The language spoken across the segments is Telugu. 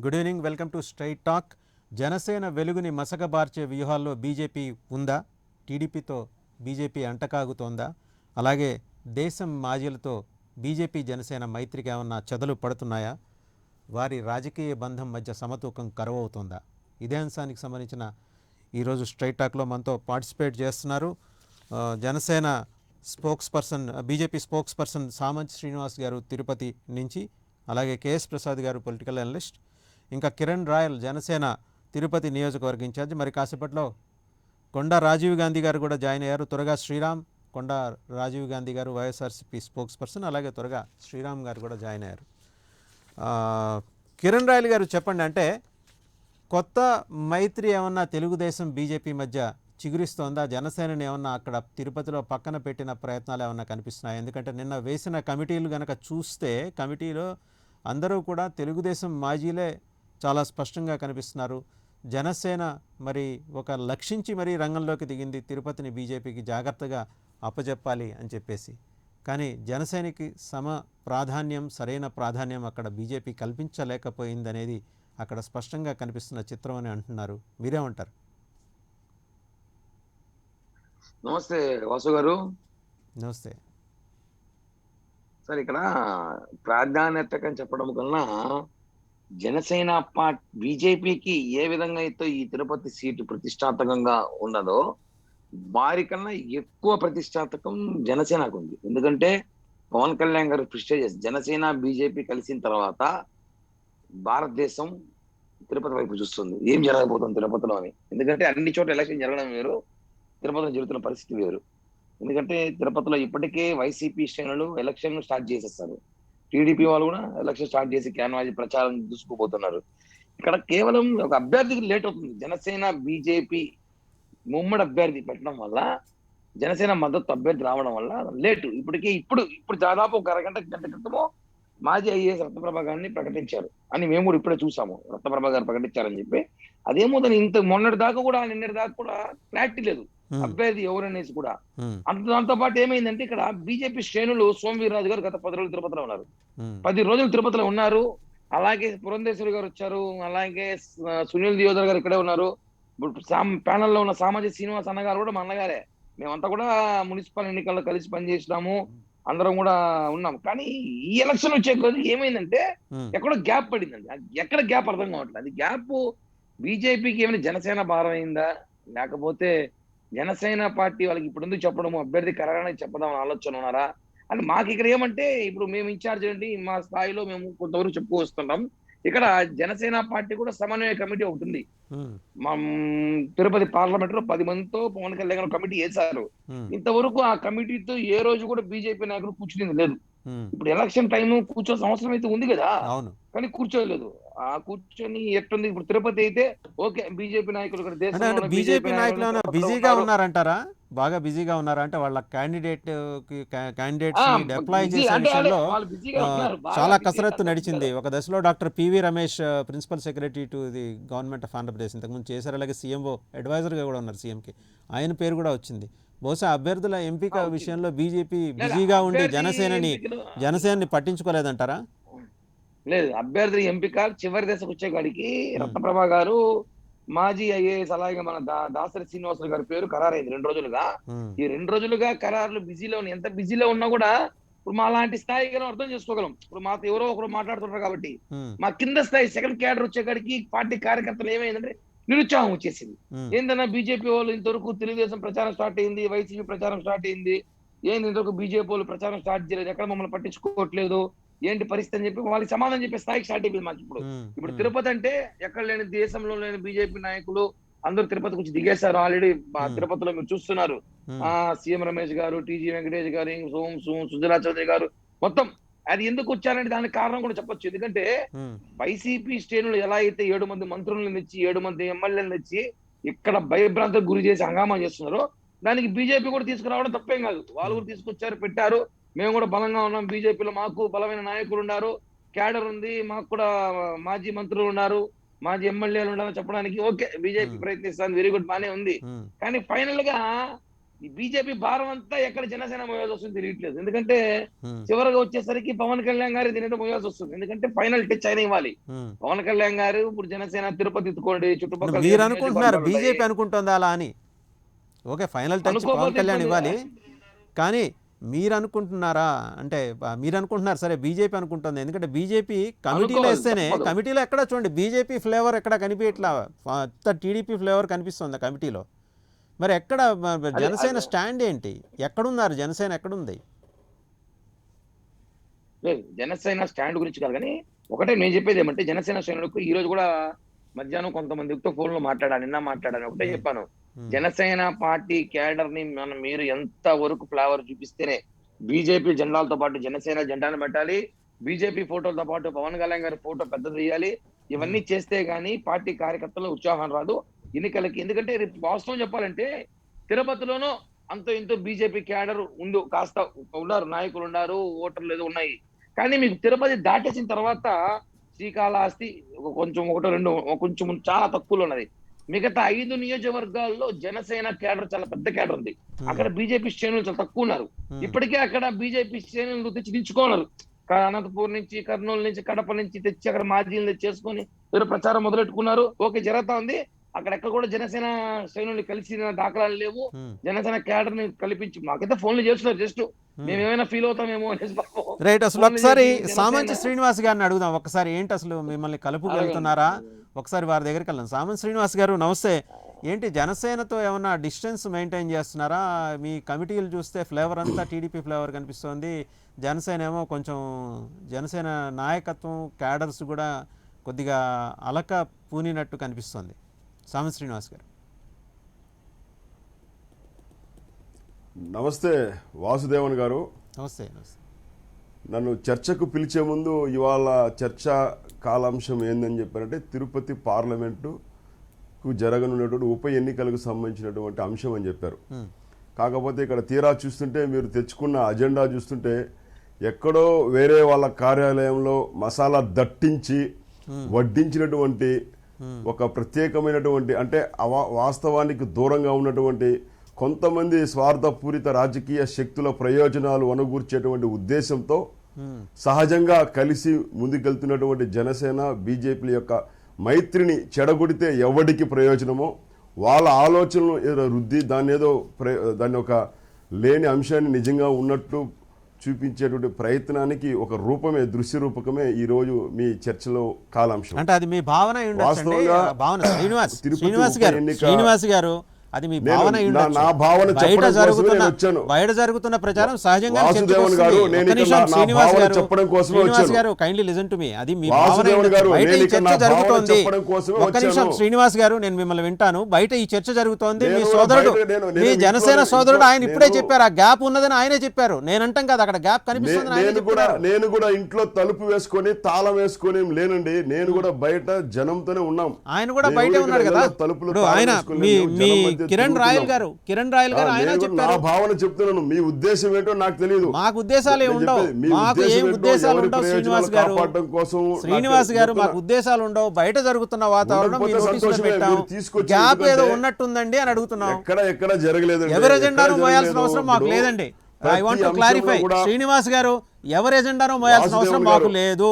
Good evening, welcome to straight talk. Janasena వెలుగుని మసకబార్చే వ్యూహాల్లో బీజేపీ ఉందా? టీడీపీతో బీజేపీ అంటకాగుతోందా? అలాగే దేశం మాజీలతో బీజేపీ జనసేన మైత్రికి ఏమన్నా చెదలు పడుతున్నాయా? వారి రాజకీయ బంధం మధ్య సమతూకం కరువవుతోందా? ఇదే అంశానికి సంబంధించిన ఈరోజు స్ట్రైట్ టాక్లో మనతో పార్టిసిపేట్ చేస్తున్నారు Janasena spokesperson, BJP spokesperson Samanth Srinivas garu Tirupati నుంచి, అలాగే కేఎస్ ప్రసాద్ గారు పొలిటికల్ అనలిస్ట్, ఇంకా కిరణ్ రాయల్ జనసేన తిరుపతి నియోజకవర్గ ఇన్ఛార్జ్. మరి కాసేపట్లో కొండా రాజీవ్ గాంధీ గారు కూడా జాయిన్ అయ్యారు. త్వరగా శ్రీరామ్, కొండా రాజీవ్ గాంధీ గారు వైఎస్ఆర్సీపీ స్పోక్స్ పర్సన్, అలాగే త్వరగా శ్రీరామ్ గారు కూడా జాయిన్ అయ్యారు. కిరణ్ రాయల్ గారు చెప్పండి, అంటే కొత్త మైత్రి ఏమన్నా తెలుగుదేశం బీజేపీ మధ్య చిగురిస్తోందా? జనసేనని ఏమన్నా అక్కడ తిరుపతిలో పక్కన పెట్టిన ప్రయత్నాలు ఏమన్నా కనిపిస్తున్నాయి? ఎందుకంటే నిన్న వేసిన కమిటీలు కనుక చూస్తే కమిటీలో అందరూ కూడా తెలుగుదేశం మాజీలే చాలా స్పష్టంగా కనిపిస్తున్నారు. జనసేన మరి ఒక లక్షించి మరీ రంగంలోకి దిగింది, తిరుపతిని బీజేపీకి జాగ్రత్తగా అప్పచెప్పాలి అని చెప్పేసి. కానీ జనసేనకి ప్రాధాన్యం, సరైన ప్రాధాన్యం అక్కడ బీజేపీ కల్పించలేకపోయిందనేది అక్కడ స్పష్టంగా కనిపిస్తున్న చిత్రం అని అంటున్నారు. మీరేమంటారు? నమస్తే వాసు గారు. నమస్తే సార్, ఇక్కడ ప్రాధాన్యతకని చెప్పడం కన్నా జనసేన పార్టీ బీజేపీకి ఏ విధంగా అయితే ఈ తిరుపతి సీటు ప్రతిష్టాత్మకంగా ఉన్నదో వారికన్నా ఎక్కువ ప్రతిష్టాత్మకం జనసేనకు ఉంది. ఎందుకంటే పవన్ కళ్యాణ్ గారు ప్రిస్టేజెస్ జనసేన బీజేపీ కలిసిన తర్వాత భారతదేశం తిరుపతి వైపు చూస్తుంది, ఏం జరగబోతుంది తిరుపతిలో అని. ఎందుకంటే అన్ని చోట్ల ఎలక్షన్ జరగడం వేరు, తిరుపతిలో జరుగుతున్న పరిస్థితి వేరు. ఎందుకంటే తిరుపతిలో ఇప్పటికే వైసీపీ శ్రేణులు ఎలక్షన్ స్టార్ట్ చేసేస్తారు, టీడీపీ వాళ్ళు కూడా ఎలక్షన్ స్టార్ట్ చేసి క్యాన్వాజీ ప్రచారం దూసుకుపోతున్నారు. ఇక్కడ కేవలం ఒక అభ్యర్థికి లేట్ అవుతుంది. జనసేన బీజేపీ ముమ్మడి అభ్యర్థి పెట్టడం వల్ల, జనసేన మద్దతు అభ్యర్థి రావడం వల్ల లేటు. ఇప్పుడు దాదాపు ఒక గంట క్రితమో మాజీ ఐఏఎస్ రత్నప్రభ గారిని ప్రకటించారు అని మేము కూడా ఇప్పుడే చూసాము. రత్నప్రభ గారు ప్రకటించారని చెప్పి అదేమో దాని నిన్నటి దాకా కూడా క్లారిటీ లేదు అభ్యర్థి ఎవరనేసి కూడా. దాంతో పాటు ఏమైందంటే ఇక్కడ బీజేపీ శ్రేణులు సోమవీర్రాజు గారు గత 10 రోజులు తిరుపతిలో ఉన్నారు, 10 రోజులు తిరుపతిలో ఉన్నారు. అలాగే పురంధేశ్వరి గారు వచ్చారు, అలాగే సునీల్ దియోదర్ గారు ఇక్కడే ఉన్నారు. ఇప్పుడు ప్యానల్లో ఉన్న సామాజిక శ్రీనివాస్ అన్నగారు కూడా మా అన్నగారే. మేమంతా కూడా మున్సిపల్ ఎన్నికల్లో కలిసి పనిచేసినాము, అందరం కూడా ఉన్నాం. కానీ ఈ ఎలక్షన్ వచ్చే కొద్ది ఏమైందంటే ఎక్కడో గ్యాప్ పడిందండి. ఎక్కడ గ్యాప్ అర్థం కావట్లేదు. అది గ్యాప్ బీజేపీకి ఏమైనా జనసేన భారం అయిందా, లేకపోతే జనసేన పార్టీ వాళ్ళకి ఇప్పుడు ఎందుకు చెప్పడము, అభ్యర్థి ఖరారని చెప్పదాం ఆలోచన ఉన్నారా అని. మాకు ఇక్కడ ఏమంటే ఇప్పుడు మేము ఇన్ఛార్జ్ అండి, మా స్థాయిలో మేము కొంతవరకు చెప్పుకు వస్తున్నాం. ఇక్కడ జనసేన పార్టీ కూడా సమన్వయ కమిటీ ఒకటి ఉంది. మా తిరుపతి పార్లమెంట్ లో 10 మందితో పవన్ కళ్యాణ్ కమిటీ వేశారు. ఇంతవరకు ఆ కమిటీతో ఏ రోజు కూడా బీజేపీ నాయకులు కూర్చునేది లేదు. ఇప్పుడు ఎలక్షన్ టైం కూర్చోవాల్సిన అవసరం అయితే ఉంది కదా, కానీ కూర్చోలేదు. ఆ కూర్చొని ఎట్టుంది ఇప్పుడు తిరుపతి అయితే ఓకే, బీజేపీ నాయకులు దేశంలో బీజేపీ నాయకులు బిజీగా ఉన్నారంటారా? బాగా బిజీగా ఉన్నారా? అంటే వాళ్ళ క్యాండిడేట్స్ డిప్లాయ్ చేసే విషయంలో చాలా కసరత్తు నడిచింది. ఒక దశలో doctor PV Ramesh principal secretary to the government of Andhra Pradesh ఇంతకుముందు చేశారు. అలాగే సీఎంఓ అడ్వైజర్గా కూడా ఉన్నారు సీఎంకి, ఆయన పేరు కూడా వచ్చింది. బహుశా అభ్యర్థుల ఎంపిక విషయంలో బీజేపీ బిజీగా ఉండి జనసేనని పట్టించుకోలేదంటారా? లేదు, అభ్యర్థి ఎంపిక చివరి దశకు వచ్చేకాడికి రత్నప్రభ గారు, మాజీ ఐఏఎస్, అలాగే మన దాసరి శ్రీనివాసులు గారి పేరు ఖరారైంది 2 రోజులుగా. ఈ 2 రోజులుగా ఖరారులు బిజీలో ఎంత బిజీలో ఉన్నా కూడా ఇప్పుడు మా లాంటి స్థాయిగా అర్థం చేసుకోగలం. ఇప్పుడు మాతో ఎవరో ఒకరు మాట్లాడుతుంటారు కాబట్టి మా కింద స్థాయి సెకండ్ క్యాడర్ వచ్చేకాడికి పార్టీ కార్యకర్తలు ఏమైందంటే నిరుత్సాహం వచ్చేసింది. ఏంటన్నా బీజేపీ వాళ్ళు ఇంతవరకు తెలుగుదేశం ప్రచారం స్టార్ట్ అయింది, వైసీపీ ప్రచారం స్టార్ట్ అయింది, ఏంది ఇంతవరకు బీజేపీ వాళ్ళు ప్రచారం స్టార్ట్ చేయలేదు, ఎక్కడ మమ్మల్ని పట్టించుకోవట్లేదు, ఏంటి పరిస్థితి అని చెప్పి వాళ్ళకి సమాధానం చెప్పే స్థాయికి స్టార్ట్ అయిపోయింది మాకు. ఇప్పుడు తిరుపతి అంటే ఎక్కడ లేని, దేశంలో లేని బీజేపీ నాయకులు అందరూ తిరుపతికి వచ్చి దిగేశారు. ఆల్రెడీ తిరుపతిలో మీరు చూస్తున్నారు, సీఎం రమేష్ గారు, టీజీ వెంకటేష్ గారు, సుజలా చౌదరి గారు, మొత్తం. అది ఎందుకు వచ్చారంటే దానికి కారణం కూడా చెప్పొచ్చు. ఎందుకంటే వైసీపీ శ్రేణులు ఎలా అయితే 7 మంది మంత్రులను తెచ్చి 7 మంది ఎమ్మెల్యేలను తెచ్చి ఇక్కడ భయభ్రాంతకు గురి చేసి హంగామా చేస్తున్నారో, దానికి బీజేపీ కూడా తీసుకురావడం తప్పేం కాదు. వాళ్ళు కూడా తీసుకొచ్చారు, పెట్టారు. మేము కూడా బలంగా ఉన్నాం, బీజేపీలో మాకు బలమైన నాయకులు ఉన్నారు, క్యాడర్ ఉంది, మాకు కూడా మాజీ మంత్రులు ఉన్నారు, మాజీ ఎమ్మెల్యేలు ఉండాలని చెప్పడానికి ఓకే, బీజేపీ ప్రయత్నిస్తాను, వెరీ గుడ్, బానే ఉంది. కానీ ఫైనల్ గా ఈ బీజేపీ భారం అంతా ఎక్కడ జనసేన మోయాల్సి వస్తుంది తెలియట్లేదు. ఎందుకంటే ఉమ్, చివరిగా వచ్చేసరికి పవన్ కళ్యాణ్ గారు దీని మోయాల్సి వస్తుంది. ఎందుకంటే ఫైనల్ టచ్ అయినా ఇవ్వాలి. ఉమ్. పవన్ కళ్యాణ్ గారు ఇప్పుడు జనసేన తిరుపతి ఎత్తుకోండి, చుట్టుపక్కల మీరు అనుకుంటున్నారు నియోజకవర్గాలు ఉన్నాయి. బీజేపీ అనుకుంటుందా అలా అని? ఓకే, ఫైనల్ టచ్ పవన్ అనుకోకపోతే కళ్యాణ్ ఇబ్బంది. ఇవ్వాలి, కానీ మీరు అనుకుంటున్నారా అంటే మీరు అనుకుంటున్నారు సరే బీజేపీ అనుకుంటుంది, ఎందుకంటే బీజేపీ కమిటీలో అనుకోవాలి, వేస్తేనే తప్పదు. కమిటీలో ఎక్కడ చూడండి బీజేపీ ఫ్లేవర్ ఎక్కడ కనిపించట్లా, టీడీపీ ఫ్లేవర్ కనిపిస్తుంది కమిటీలో. మరి ఎక్కడ జనసేన స్టాండ్ ఏంటి? ఎక్కడున్నారు జనసేన, ఎక్కడుంది? లేదు, జనసేన స్టాండ్ గురించి కాదు, కానీ ఒకటే నేను చెప్పేది ఏమంటే జనసేన శ్రేణులకు ఈ రోజు కూడా మధ్యాహ్నం కొంతమందితో ఫోన్ లో మాట్లాడాను, నిన్న మాట్లాడాను. ఒకటే చెప్పాను, జనసేన పార్టీ క్యాడర్ ని మీరు ఎంత వరకు ఫ్లేవర్ చూపిస్తేనే బీజేపీ జెండాలతో పాటు జనసేన జెండాను పెట్టాలి, బీజేపీ ఫోటోలతో పాటు పవన్ కళ్యాణ్ గారి ఫోటో పెద్దది తీయాలి. ఇవన్నీ చేస్తే గానీ పార్టీ కార్యకర్తల్లో ఉత్సాహం రాదు ఎన్నికలకి. ఎందుకంటే రేపు వాస్తవం చెప్పాలంటే తిరుపతిలోనూ అంత ఇంతో బీజేపీ క్యాడర్ ఉండు, కాస్త ఉన్నారు, నాయకులు ఉన్నారు, ఓటర్లు ఏదో ఉన్నాయి. కానీ మీకు తిరుపతి దాటేసిన తర్వాత శ్రీకాళహస్తి కొంచెం ఒకటో రెండు కొంచెం చాలా తక్కువలో ఉన్నది. మిగతా 5 నియోజకవర్గాల్లో జనసేన క్యాడర్ చాలా పెద్ద క్యాడర్ ఉంది. అక్కడ బీజేపీ శ్రేణులు చాలా తక్కువ ఉన్నారు. ఇప్పటికే అక్కడ బీజేపీ శ్రేణులు తెచ్చి దించుకోన్నారు. అనంతపూర్ నుంచి, కర్నూలు నుంచి, కడప నుంచి తెచ్చి అక్కడ మాజీలు చేసుకొని ఏదో ప్రచారం మొదలెట్టుకున్నారు. ఓకే, జరుగుతా ఉంది. అక్కడెక్కడ కూడా జనసేన శ్రేణులు కలిసిన దాఖలాలు లేవు. జనసేన క్యాడర్ ని కల్పించి మాకైతే ఫోన్లు చేస్తున్నారు, జస్ట్ మేమేమైనా ఫీల్ అవుతామేమో అనేసి పాపం. రైట్, అసలు ఫోన్లు ఒకసారి చేసి జనసేన- సామంచి శ్రీనివాస్ గారిని అడుగుదాం. ఒకసారి ఏంటి అసలు మిమ్మల్ని కలుపుకు వెళ్తున్నారా? ఒకసారి వారి దగ్గరికి వెళ్ళాం. సామంచి శ్రీనివాస్ గారు నమస్తే. ఏంటి జనసేనతో ఏమన్నా డిస్టెన్స్ మెయింటైన్ చేస్తున్నారా? మీ కమిటీలు చూస్తే ఫ్లేవర్ అంతా టీడీపీ ఫ్లేవర్ కనిపిస్తోంది, జనసేన ఏమో కొంచెం జనసేన నాయకత్వం క్యాడర్స్ కూడా కొద్దిగా అలక పూనినట్టు కనిపిస్తోంది. సామంచి శ్రీనివాస్ గారు నమస్తే వాసుదేవన్ గారు. నమస్తే. నమస్తే. నన్ను చర్చకు పిలిచే ముందు ఇవాళ చర్చా కాలాంశం ఏందని చెప్పారంటే తిరుపతి పార్లమెంటుకు జరగనున్నటువంటి ఉప ఎన్నికలకు సంబంధించినటువంటి అంశం అని చెప్పారు. కాకపోతే ఇక్కడ తీరా చూస్తుంటే మీరు తెచ్చుకున్న అజెండా చూస్తుంటే ఎక్కడో వేరే వాళ్ళ కార్యాలయంలో మసాలా దట్టించి వడ్డించినటువంటి ఒక ప్రత్యేకమైనటువంటి అంటే వాస్తవానికి దూరంగా ఉన్నటువంటి కొంతమంది స్వార్థపూరిత రాజకీయ శక్తుల ప్రయోజనాలు అనుగూర్చేటువంటి ఉద్దేశంతో సహజంగా కలిసి ముందుకెళ్తున్నటువంటి జనసేన బీజేపీ యొక్క మైత్రిని చెడగొడితే ఎవరికి ప్రయోజనమో వాళ్ళ ఆలోచనలు ఏదో రుద్ది దాన్ని ఒక లేని అంశాన్ని నిజంగా ఉన్నట్టు చూపించేటువంటి ప్రయత్నానికి ఒక రూపమే, దృశ్య రూపకమే ఈ రోజు మీ చర్చలో కాలాంశం. అంటే అది మీ భావన అయి ఉండొచ్చండి. వాస్తవంగా భావన శ్రీనివాస్ తిరుపతి శ్రీనివాస్ ఉప గారు ఎన్నిక శ్రీనివాస్ గారు అది మీ భావన అయి ఉండొచ్చు. నా భావన బయట చెప్పడం కోసమే జరుగుతున్న నేను వచ్చాను. బయట జరుగుతున్న ప్రచారం సహజంగా వాసుదేవన్ గారు, నేను ఇక్కడ నా భావన చెప్పడం కోసమే శ్రీనివాస్ వచ్చాను. గారు కైండ్లీ లిసన్ టు మీ. అది మీ భావన అయి వాసుదేవన్ ఉండొచ్చు. గారు, బయట నేను ఈ ఇక్కడ చర్చ నా భావన జరుగుతోంది. చెప్పడం కోసమే ఒక్క నిమిషం వచ్చాను. శ్రీనివాస్ గారు, నేను మిమ్మల్ని వింటాను. బయట ఈ చర్చ జరుగుతోంది. మీ నేను సోదరుడు బయట- నేను- మీ నేను జనసేన ఇంట్లో- సోదరుడు ఆయన ఇప్పుడే నేను- చెప్పారు, ఆ గ్యాప్ ఉన్నదని ఆయనే చెప్పారు. నేను అంటాం కదా అక్కడ గ్యాప్ కనిపిస్తుంది ఆయనే చెప్తున్నారు. నేను కూడా ఇంట్లో తలుపు వేసుకొని తాళం వేసుకొని ఏం లేనండి. నేను కూడా బయట జనంతోనే ఉన్నాం. ఆయన కూడా నేను బయటే ఇక్కడ ఉన్నాడు కదా. ఇళ్ళలో తలుపులు ఇప్పుడు తాళం ఆయన వేసుకొని మీ నేను మీ జనం మధ్య కిరణ్ రాయల్ తిరుగుతున్నాం. గారు ఆయన నేను కూడా నా చెప్పారు. భావన చెప్తున్నాను. మీ ఉద్దేశం ఏంటో నాకు తెలియదు. మాకు ఉద్దేశాలు ఏమి ఉండవు. మాకు ఏం ఉద్దేశాలు ఉండవు శ్రీనివాస్ గారు. శ్రీనివాస్ గారు మాకు ఉద్దేశాలు ఉండవు. బయట జరుగుతున్న వాతావరణం మీ నోటీసులో పెట్టాం. గ్యాప్ ఏదో ఉన్నట్టుందండి అని అడుగుతున్నాం. ఎక్కడ జరగలేదు. ఎవరి ఎజెండాను మోయాల్సిన అవసరం మాకు లేదండి. I want to clarify. Srinivas గారు, ఎవరి ఎజెండాను మోయాల్సిన అవసరం మాకు లేదు.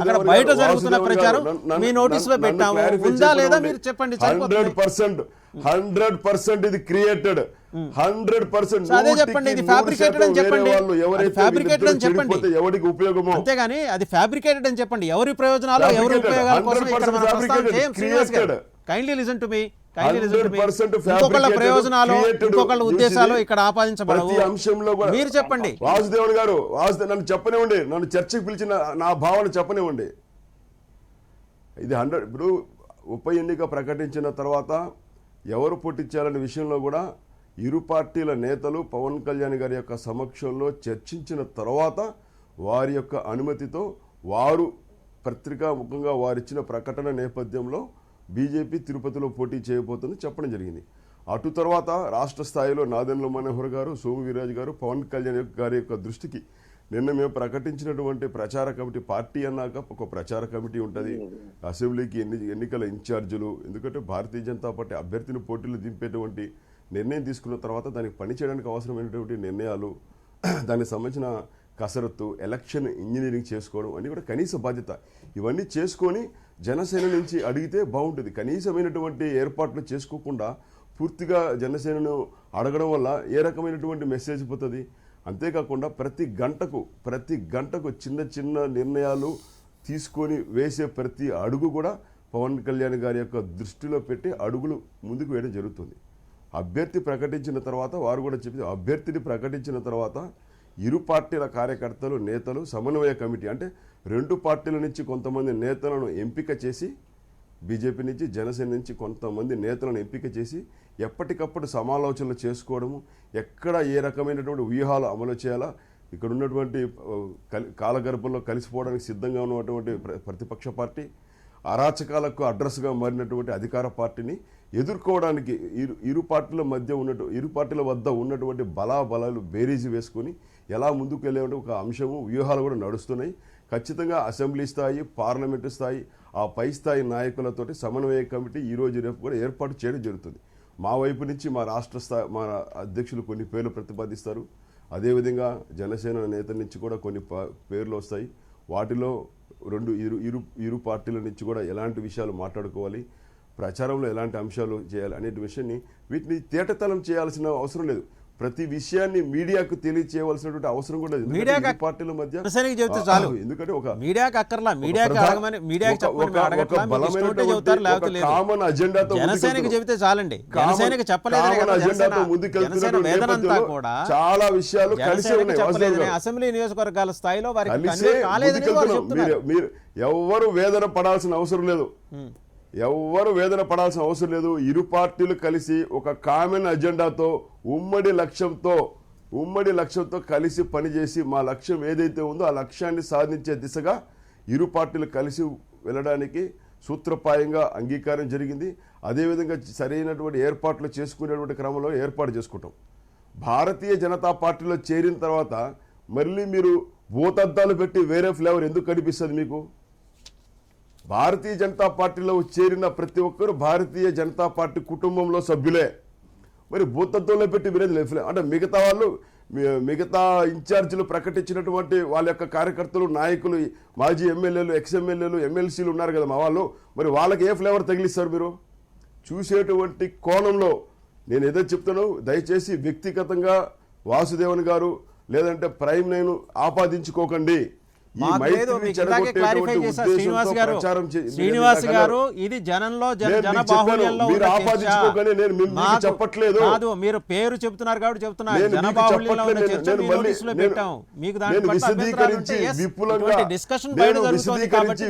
అక్కడ బయట జరుగుతున్న ప్రచారం మీ నోటీసులో పెట్టాము. ఉందా లేదా మీరు చెప్పండి. 100% ఇది క్రియేటెడ్. 100% అదే చెప్పండి. ఇది ఫ్యాబ్రికేటెడ్ అని చెప్పండి. ఫ్యాబ్రికేటెడ్ అని చెప్పండి. ఎవరికి ఉపయోగమో అంతేగాని అది ఫ్యాబ్రికేటెడ్ అని చెప్పండి. ఎవరి ప్రయోజనాలు ఎవరి ఉపయోగాల కోసం ఇక్కడ మనం ప్రస్తావన చేయం. శ్రీనివాస్ గారు, కైండ్లీ లిసన్ టు మీ. ఇంకొకళ్ళ ప్రయోజనాలు ఇంకొకళ్ళ ఉద్దేశాలు ఇక్కడ ఆపాదించబడవు. మీరు చెప్పండి. వాసుదేవన్ గారు, నన్ను చెప్పనివ్వండి. నన్ను చర్చకు పిలిచిన నా భావన చెప్పనివ్వండి. ఇది 100 ఇప్పుడు ఉప ఎన్నిక ప్రకటించిన తర్వాత ఎవరు పుట్టించాలనే విషయంలో కూడా ఇరు పార్టీల నేతలు పవన్ కళ్యాణ్ గారి యొక్క సమక్షంలో చర్చించిన తర్వాత వారి యొక్క అనుమతితో వారు పత్రికాముఖంగా వారిచ్చిన ప్రకటన నేపథ్యంలో బీజేపీ తిరుపతిలో పోటీ చేయబోతుందని చెప్పడం జరిగింది. అటు తర్వాత రాష్ట్ర స్థాయిలో నాదెండ్ల మనోహర్ గారు, సోము వీర్రాజు గారు పవన్ కళ్యాణ్ గారి యొక్క దృష్టికి నిన్న మేము ప్రకటించినటువంటి ప్రచార కమిటీ, పార్టీ అన్నాక ఒక ప్రచార కమిటీ ఉంటుంది, అసెంబ్లీకి ఎన్నికల ఇన్ఛార్జీలు, ఎందుకంటే భారతీయ జనతా పార్టీ అభ్యర్థిని పోటీలు దింపేటువంటి నిర్ణయం తీసుకున్న తర్వాత దానికి పని చేయడానికి అవసరమైనటువంటి నిర్ణయాలు, దానికి సంబంధించిన కసరత్తు, ఎలక్షన్ ఇంజనీరింగ్ చేసుకోవడం అన్నీ కూడా కనీస బాధ్యత. ఇవన్నీ చేసుకొని జనసేన నుంచి అడిగితే బాగుంటుంది. కనీసమైనటువంటి ఏర్పాట్లు చేసుకోకుండా పూర్తిగా జనసేనను అడగడం వల్ల ఏ రకమైనటువంటి మెసేజ్ పోతుంది? అంతేకాకుండా ప్రతి గంటకు చిన్న చిన్న నిర్ణయాలు తీసుకొని వేసే ప్రతి అడుగు కూడా పవన్ కళ్యాణ్ గారి యొక్క దృష్టిలో పెట్టి అడుగులు ముందుకు వేయడం జరుగుతుంది. అభ్యర్థి ప్రకటించిన తర్వాత వారు కూడా చెప్పి, అభ్యర్థిని ప్రకటించిన తర్వాత ఇరు పార్టీల కార్యకర్తలు, నేతలు, సమన్వయ కమిటీ అంటే 2 పార్టీల నుంచి కొంతమంది నేతలను ఎంపిక చేసి, బీజేపీ నుంచి జనసేన నుంచి కొంతమంది నేతలను ఎంపిక చేసి ఎప్పటికప్పుడు సమాలోచనలు చేసుకోవడము, ఎక్కడ ఏ రకమైనటువంటి వ్యూహాలు అమలు చేయాలా, ఇక్కడ ఉన్నటువంటి కాలగర్భంలో కలిసిపోవడానికి సిద్ధంగా ఉన్నటువంటి ప్రతిపక్ష పార్టీ, అరాచకాలకు అడ్రస్గా మారినటువంటి అధికార పార్టీని ఎదుర్కోవడానికి ఇరు పార్టీల వద్ద ఉన్నటువంటి బలాబలాలు బేరీజు వేసుకొని ఎలా ముందుకు వెళ్ళే ఒక అంశము, వ్యూహాలు కూడా నడుస్తున్నాయి. ఖచ్చితంగా అసెంబ్లీ స్థాయి, పార్లమెంటు స్థాయి, ఆ పై స్థాయి నాయకులతోటి సమన్వయ కమిటీ ఈరోజు రేపు కూడా ఏర్పాటు చేయడం జరుగుతుంది. మా వైపు నుంచి మా రాష్ట్ర స్థాయి మా అధ్యక్షులు కొన్ని పేర్లు ప్రతిపాదిస్తారు. అదేవిధంగా జనసేన నేతల నుంచి కూడా కొన్ని పేర్లు వస్తాయి. వాటిలో ఇరు పార్టీల నుంచి కూడా ఎలాంటి విషయాలు మాట్లాడుకోవాలి, ప్రచారంలో ఎలాంటి అంశాలు చేయాలి అనే విషయాన్ని వీటిని తేటతలం చేయాల్సిన అవసరం లేదు. ప్రతి విషయాన్ని మీడియాకు తెలియచేయవలసినటువంటి అవసరం కూడా లేదు. పార్టీల మధ్య ఎందుకంటే ఒక కామన్ అజెండాతో చాలా విషయాలు కలిసి ఉన్నాయి. అసెంబ్లీ నియోజకవర్గాల స్థాయిలో మీరు ఎవరు వేదన పడాల్సిన అవసరం లేదు. ఇరు పార్టీలు కలిసి ఒక కామన్ అజెండాతో ఉమ్మడి లక్ష్యంతో కలిసి పనిచేసి మా లక్ష్యం ఏదైతే ఉందో ఆ లక్ష్యాన్ని సాధించే దిశగా ఇరు పార్టీలు కలిసి వెళ్ళడానికి సూత్రప్రాయంగా అంగీకారం జరిగింది. అదేవిధంగా సరైనటువంటి ఏర్పాట్లు చేసుకునేటువంటి క్రమంలో ఏర్పాటు చేసుకుంటాం. భారతీయ జనతా పార్టీలో చేరిన తర్వాత మళ్ళీ మీరు భూతద్దాలు పెట్టి వేరే ఫ్లేవర్ ఎందుకు కనిపిస్తుంది మీకు? భారతీయ జనతా పార్టీలో చేరిన ప్రతి ఒక్కరు భారతీయ జనతా పార్టీ కుటుంబంలో సభ్యులే. మరి భూతత్వంలో పెట్టి విరేది అంటే మిగతా ఇన్ఛార్జీలు ప్రకటించినటువంటి వాళ్ళ యొక్క కార్యకర్తలు, నాయకులు, మాజీ ఎమ్మెల్యేలు, ఎక్స్ఎమ్మెల్యేలు, ఎమ్మెల్సీలు ఉన్నారు కదా మా వాళ్ళు, మరి వాళ్ళకి ఏ ఫ్లేవర్ తగిలిస్తారు మీరు? చూసేటువంటి కోణంలో నేను ఏదో చెప్తాను, దయచేసి వ్యక్తిగతంగా వాసుదేవన్ గారు లేదంటే ప్రైమ్ 9 ఆపాదించుకోకండి. శ్రీనివాస్ గారు ఇది జనంలో జనబాహుళ్యంలో చెప్పట్లేదు. మీరు పేరు చెప్తున్నారు కాబట్టి చెప్తున్నారు. జనబాహుళ్యంలో ఉన్న చర్చను నోటీసులో పెట్టాం. మీకు దాని విశదీకరించి విపులంగా డిస్కషన్ బయట జరుగుతుంది కాబట్టి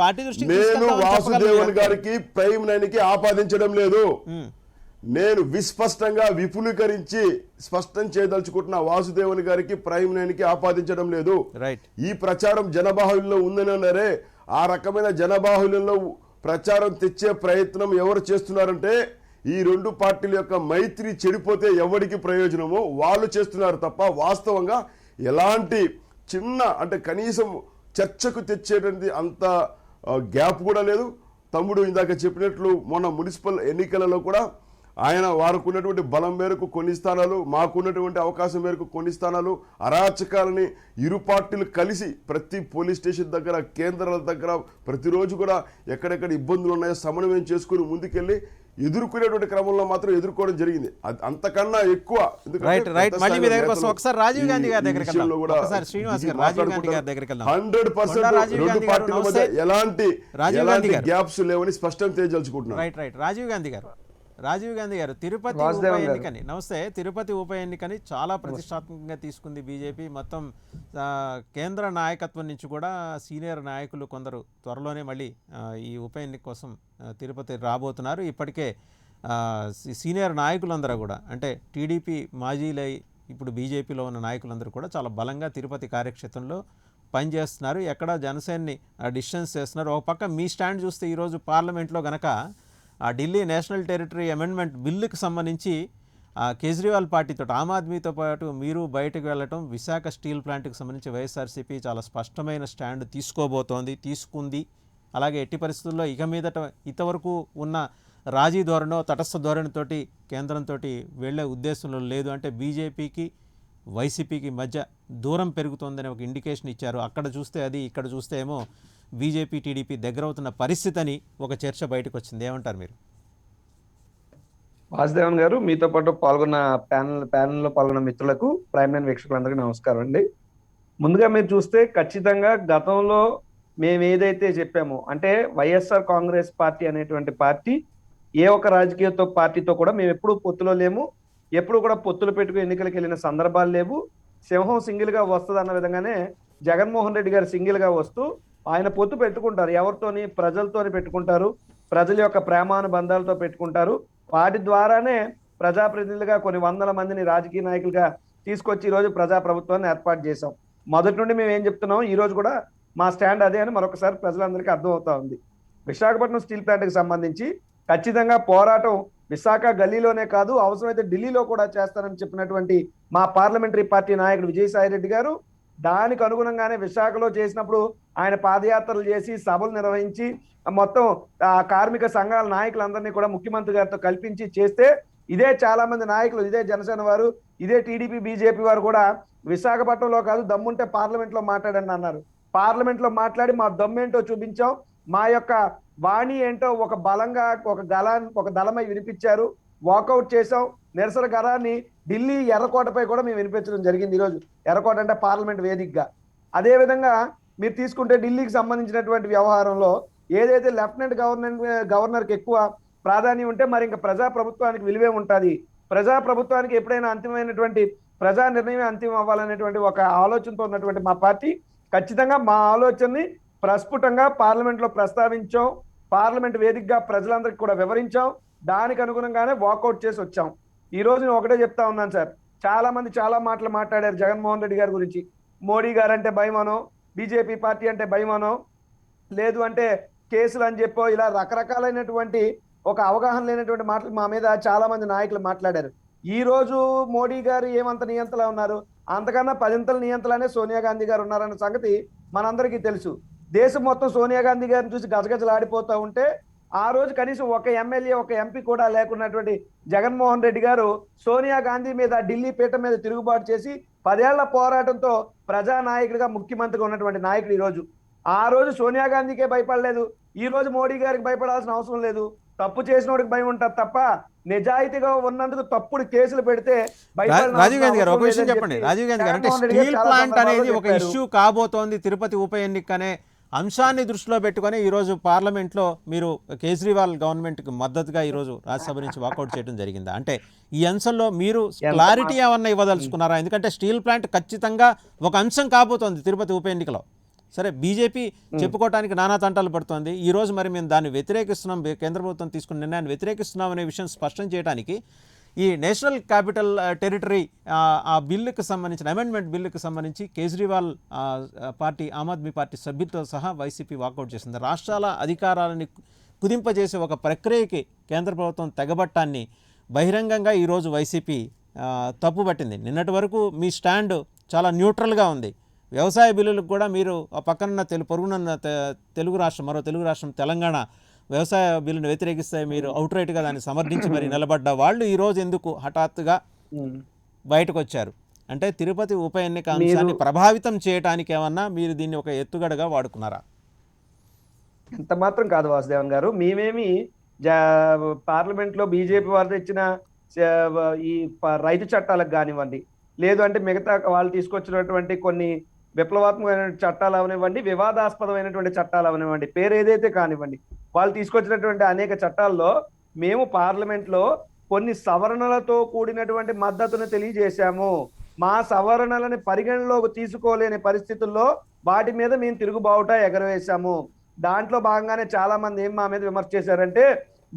పార్టీ దృష్టికి నేను వాసుదేవన్ గారికి ప్రైమ్ 9 కి ఆపాదించడం లేదు. నేను విస్పష్టంగా విపులీకరించి స్పష్టం చేయదలుచుకుంటున్న వాసుదేవన్ గారికి ప్రైమ్ 9 కి ఆపాదించడం లేదు. ఈ ప్రచారం జనబాహుల్యంలో ఉందని అన్నారే, ఆ రకమైన జనబాహుల్యంలో ప్రచారం తెచ్చే ప్రయత్నం ఎవరు చేస్తున్నారంటే ఈ 2 పార్టీల యొక్క మైత్రి చెడిపోతే ఎవరికి ప్రయోజనమో వాళ్ళు చేస్తున్నారు తప్ప వాస్తవంగా ఎలాంటి చిన్న అంటే కనీసం చర్చకు తెచ్చేటువంటి అంత గ్యాప్ కూడా లేదు. తమ్ముడు ఇందాక చెప్పినట్లు మొన్న మున్సిపల్ ఎన్నికలలో కూడా వారుకున్నటువంటి బలం మేరకు కొన్ని స్థానాలు, మాకున్నటువంటి అవకాశం మేరకు కొన్ని స్థానాలు, అరాచకాలని ఇరు పార్టీలు కలిసి ప్రతి పోలీస్ స్టేషన్ దగ్గర, కేంద్రాల దగ్గర ప్రతిరోజు కూడా ఎక్కడెక్కడ ఇబ్బందులు ఉన్నాయో సమన్వయం చేసుకుని ముందుకెళ్ళి ఎదుర్కొనేటువంటి క్రమంలో మాత్రం ఎదుర్కోవడం జరిగింది. అంతకన్నా ఎక్కువ ఎలాంటి గ్యాప్స్ లేవని స్పష్టం చేయదలుచుకుంటున్నాను. రాజీవ్ గాంధీ గారు తిరుపతి ఉప ఎన్నికని తిరుపతి ఉప ఎన్నికని చాలా ప్రతిష్టాత్మకంగా తీసుకుంది బీజేపీ. మొత్తం కేంద్ర నాయకత్వం నుంచి కూడా సీనియర్ నాయకులు కొందరు త్వరలోనే మళ్ళీ ఈ ఉప ఎన్నిక కోసం తిరుపతి రాబోతున్నారు. ఇప్పటికే సీనియర్ నాయకులందరూ కూడా అంటే టీడీపీ మాజీలై ఇప్పుడు బీజేపీలో ఉన్న నాయకులందరూ కూడా చాలా బలంగా తిరుపతి కార్యక్షేత్రంలో పనిచేస్తున్నారు. ఎక్కడ జనసేనని డిస్టెన్స్ చేస్తున్నారు. ఒక పక్క మీ స్టాండ్ చూస్తే ఈరోజు పార్లమెంట్లో గనక ఆ ఢిల్లీ నేషనల్ టెరిటరీ అమెండ్మెంట్ బిల్లుకి సంబంధించి కేజ్రీవాల్ పార్టీతో, ఆమ్ ఆద్మీతో పాటు మీరు బయటకు వెళ్ళటం, విశాఖ స్టీల్ ప్లాంట్కి సంబంధించి వైఎస్ఆర్సీపీ చాలా స్పష్టమైన తీసుకుంది. అలాగే ఎట్టి పరిస్థితుల్లో ఇక మీదట ఇంతవరకు ఉన్న రాజీ ధోరణో తటస్థ ధోరణితోటి కేంద్రంతో వెళ్ళే ఉద్దేశంలో లేదు. అంటే బీజేపీకి వైసీపీకి మధ్య దూరం పెరుగుతోందని ఒక ఇండికేషన్ ఇచ్చారు. అక్కడ చూస్తే అది, ఇక్కడ చూస్తే ఏమో బీజేపీ టీడీపీ దగ్గర అవుతున్న పరిస్థితి అని ఒక చర్చ బయటకు వచ్చింది. ఏమంటారు మీరు? వాసుదేవన్ గారు, మీతో పాటు పాల్గొన్న ప్యానెల్లో పాల్గొన్న మిత్రులకు, ప్రైమ్ లైన్ వీక్షకులందరికీ నమస్కారం అండి. ముందుగా మీరు చూస్తే ఖచ్చితంగా గతంలో మేము ఏదైతే చెప్పామో, అంటే వైఎస్ఆర్ కాంగ్రెస్ పార్టీ అనేటువంటి పార్టీ ఏ ఒక్క రాజకీయ పార్టీతో కూడా మేము ఎప్పుడు పొత్తులో లేము, ఎప్పుడు కూడా పొత్తులు పెట్టుకుని ఎన్నికలకు వెళ్ళిన సందర్భాలు లేవు. సింహం సింగిల్ గా వస్తుంది అన్న విధంగానే జగన్మోహన్ రెడ్డి గారు సింగిల్ గా వస్తూ ఆయన పొత్తు పెట్టుకుంటారు. ఎవరితోని? ప్రజలతోని పెట్టుకుంటారు, ప్రజల యొక్క ప్రేమానుబంధాలతో పెట్టుకుంటారు. వాటి ద్వారానే ప్రజాప్రతినిధులుగా కొన్ని వందల మందిని రాజకీయ నాయకులుగా తీసుకొచ్చి ఈరోజు ప్రజాప్రభుత్వాన్ని ఏర్పాటు చేశాం. మొదటి నుండి మేము ఏం చెప్తున్నాం, ఈ రోజు కూడా మా స్టాండ్ అదే అని మరొకసారి ప్రజలందరికీ అర్థం అవుతా ఉంది. విశాఖపట్నం స్టీల్ ప్లాంట్కి సంబంధించి ఖచ్చితంగా పోరాటం విశాఖ గల్లీలోనే కాదు, అవసరమైతే ఢిల్లీలో కూడా చేస్తానని చెప్పినటువంటి మా పార్లమెంటరీ పార్టీ నాయకుడు విజయసాయి రెడ్డి గారు దానికి అనుగుణంగానే విశాఖలో చేసినప్పుడు ఆయన పాదయాత్రలు చేసి సభలు నిర్వహించి మొత్తం కార్మిక సంఘాల నాయకులందరినీ కూడా ముఖ్యమంత్రి గారితో కల్పించి చేస్తే, ఇదే చాలా మంది నాయకులు, ఇదే జనసేన వారు, ఇదే టీడీపీ బీజేపీ వారు కూడా విశాఖపట్నంలో కాదు, దమ్ముంటే పార్లమెంట్ లో మాట్లాడండి అన్నారు. పార్లమెంట్ లో మాట్లాడి మా దమ్మేంటో చూపించాం, మా యొక్క వాణి ఏంటో ఒక బలంగా ఒక దళమై వినిపించారు. వాకౌట్ చేసాం. నిరసన గరాన్ని ఢిల్లీ ఎర్రకోటపై కూడా మేము వినిపించడం జరిగింది. ఈరోజు ఎర్రకోట అంటే పార్లమెంట్ వేదికగా. అదేవిధంగా మీరు తీసుకుంటే ఢిల్లీకి సంబంధించినటువంటి వ్యవహారంలో ఏదైతే లెఫ్టినెంట్ గవర్నర్కి ఎక్కువ ప్రాధాన్యం ఉంటే మరి ఇంకా ప్రజాప్రభుత్వానికి విలువే ఉంటుంది. ప్రజాప్రభుత్వానికి ఎప్పుడైనా అంతిమైనటువంటి ప్రజా నిర్ణయమే అంతిమం అవ్వాలనేటువంటి ఒక ఆలోచనతో ఉన్నటువంటి మా పార్టీ ఖచ్చితంగా మా ఆలోచనని ప్రస్ఫుటంగా పార్లమెంట్లో ప్రస్తావించాం. పార్లమెంట్ వేదికగా ప్రజలందరికీ కూడా వివరించాం. దానికి అనుగుణంగానే వాకౌట్ చేసి వచ్చాం. ఈ రోజు నేను ఒకటే చెప్తా ఉన్నాను సార్, చాలా మంది చాలా మాటలు మాట్లాడారు జగన్మోహన్ రెడ్డి గారి గురించి. మోడీ గారు అంటే భయమనో, బీజేపీ పార్టీ అంటే భయమనో, లేదు అంటే కేసులు అని చెప్పో, ఇలా రకరకాలైనటువంటి ఒక అవగాహన లేనటువంటి మాటలు మా మీద చాలా మంది నాయకులు మాట్లాడారు. ఈ రోజు మోడీ గారు ఏమంత నియంతలా ఉన్నారు, అంతకన్నా పదింతల నియంతలనే సోనియా గాంధీ గారు ఉన్నారన్న సంగతి మనందరికీ తెలుసు. దేశం మొత్తం సోనియా గాంధీ గారిని చూసి గజగజలాడిపోతూ ఉంటే, ఆ రోజు కనీసం ఒక ఎమ్మెల్యే ఒక ఎంపీ కూడా లేకున్నటువంటి జగన్మోహన్ రెడ్డి గారు సోనియా గాంధీ మీద ఢిల్లీ పీఠం మీద తిరుగుబాటు చేసి 10 ఏళ్ల పోరాటంతో ప్రజానాయకుడిగా ముఖ్యమంత్రిగా ఉన్నటువంటి నాయకుడు ఈ రోజు. ఆ రోజు సోనియా గాంధీకే భయపడలేదు, ఈ రోజు మోడీ గారికి భయపడాల్సిన అవసరం లేదు. తప్పు చేసినోడికి భయం ఉంటుంది తప్ప, నిజాయితీగా ఉన్నందుకు తప్పుడు కేసులు పెడితే రాజీవ్ గాంధీ గారు ఒక విషయం చెప్పండి. రాజీవ్ గాంధీ గారు, అంటే స్టీల్ ప్లాంట్ అనేది ఒక ఇష్యూ కాబోతోంది, తిరుపతి ఉప ఎన్నిక అనే అంశాన్ని దృష్టిలో పెట్టుకొని ఈరోజు పార్లమెంట్లో మీరు కేజ్రీవాల్ గవర్నమెంట్కి మద్దతుగా ఈరోజు రాజ్యసభ నుంచి వాకౌట్ చేయడం జరిగిందా? అంటే ఈ అంశంలో మీరు క్లారిటీ ఏమన్నా ఇవ్వదలుచుకున్నారా? ఎందుకంటే స్టీల్ ప్లాంట్ ఖచ్చితంగా ఒక అంశం కాబోతోంది తిరుపతి ఉప ఎన్నికలో. సరే, బీజేపీ చెప్పుకోవడానికి నానా తంటాలు పడుతోంది. ఈరోజు మరి మేము దాన్ని వ్యతిరేకిస్తున్నాం, కేంద్ర ప్రభుత్వం తీసుకున్న నిర్ణయాన్ని వ్యతిరేకిస్తున్నాం అనే విషయం స్పష్టం చేయడానికి ఈ నేషనల్ క్యాపిటల్ టెరిటరీ ఆ బిల్లుకు సంబంధించిన అమెండ్మెంట్ బిల్లుకు సంబంధించి కేజ్రీవాల్ పార్టీ, ఆమ్ ఆద్మీ పార్టీ సభ్యులతో సహా వైసీపీ వాకౌట్ చేసింది. రాష్ట్రాల అధికారాలని కుదింపజేసే ఒక ప్రక్రియకి కేంద్ర ప్రభుత్వం తెగబట్టాన్ని బహిరంగంగా ఈరోజు వైసీపీ తప్పుపట్టింది. నిన్నటి వరకు మీ స్టాండ్ చాలా న్యూట్రల్గా ఉంది. వ్యవసాయ బిల్లులకు కూడా మీరు ఆ పక్కనున్న పొరుగునున్న మరో తెలుగు రాష్ట్రం తెలంగాణ వ్యవసాయ బిల్లును వ్యతిరేకిస్తే మీరు అవుట్రైట్గా దాన్ని సమర్థించి మరి నిలబడ్డ వాళ్ళు ఈరోజు ఎందుకు హఠాత్తుగా బయటకు వచ్చారు? అంటే తిరుపతి ఉప ఎన్నిక అంశాన్ని ప్రభావితం చేయడానికి ఏమన్నా మీరు దీన్ని ఒక ఎత్తుగడగా వాడుకున్నారా? ఎంత మాత్రం కాదు వాసుదేవన్ గారు. మేమేమి పార్లమెంట్లో బీజేపీ వారు తెచ్చిన ఈ రైతు చట్టాలకు కానివ్వండి, లేదు అంటే మిగతా వాళ్ళు తీసుకొచ్చినటువంటి కొన్ని విప్లవాత్మకమైన చట్టాలు అవనివ్వండి, వివాదాస్పదమైనటువంటి చట్టాలు అవనివ్వండి, పేరు ఏదైతే కానివ్వండి, వాళ్ళు తీసుకొచ్చినటువంటి అనేక చట్టాల్లో మేము పార్లమెంట్లో కొన్ని సవరణలతో కూడినటువంటి మద్దతును తెలియజేశాము. మా సవరణలని పరిగణలోకి తీసుకోలేని పరిస్థితుల్లో వాటి మీద మేము తిరుగుబావుట ఎగరవేశాము. దాంట్లో భాగంగానే చాలా మంది ఏం మా మీద విమర్శ చేశారంటే,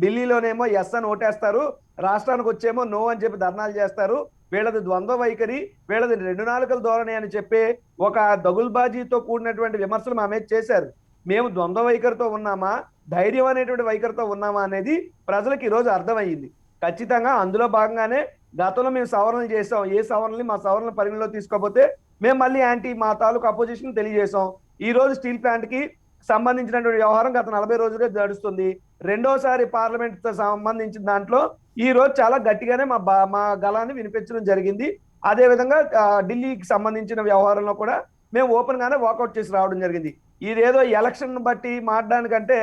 ఢిల్లీలోనేమో ఎస్ అని ఓటేస్తారు, రాష్ట్రానికి వచ్చేమో నో అని చెప్పి ధర్నాలు చేస్తారు, వీళ్ళది ద్వంద్వ వైఖరి, వీళ్ళది 2 నాలుకల ధోరణి అని చెప్పి ఒక దగుల్బాజీతో కూడినటువంటి విమర్శలు మా మీద చేశారు. మేము ద్వంద్వ వైఖరితో ఉన్నామా, ధైర్యం అనేటువంటి వైఖరితో ఉన్నామా అనేది ప్రజలకు ఈరోజు అర్థమయ్యింది. ఖచ్చితంగా అందులో భాగంగానే గతంలో మేము సవరణలు చేసాం. ఏ సవరణలు మా సవరణలు పరిగణలో తీసుకోకపోతే మేము మళ్ళీ మా తాలూకు అపోజిషన్ తెలియజేసాం. ఈ రోజు స్టీల్ ప్లాంట్కి సంబంధించినటువంటి వ్యవహారం గత 40 రోజులుగా నడుస్తుంది. రెండోసారి పార్లమెంట్ తో సంబంధించిన దాంట్లో ఈ రోజు చాలా గట్టిగానే మా గళాన్ని వినిపించడం జరిగింది. అదే విధంగా ఢిల్లీకి సంబంధించిన వ్యవహారంలో కూడా మేము ఓపెన్ గానే వాకౌట్ చేసి రావడం జరిగింది. ఇదేదో ఎలక్షన్ బట్టి మారడానికంటే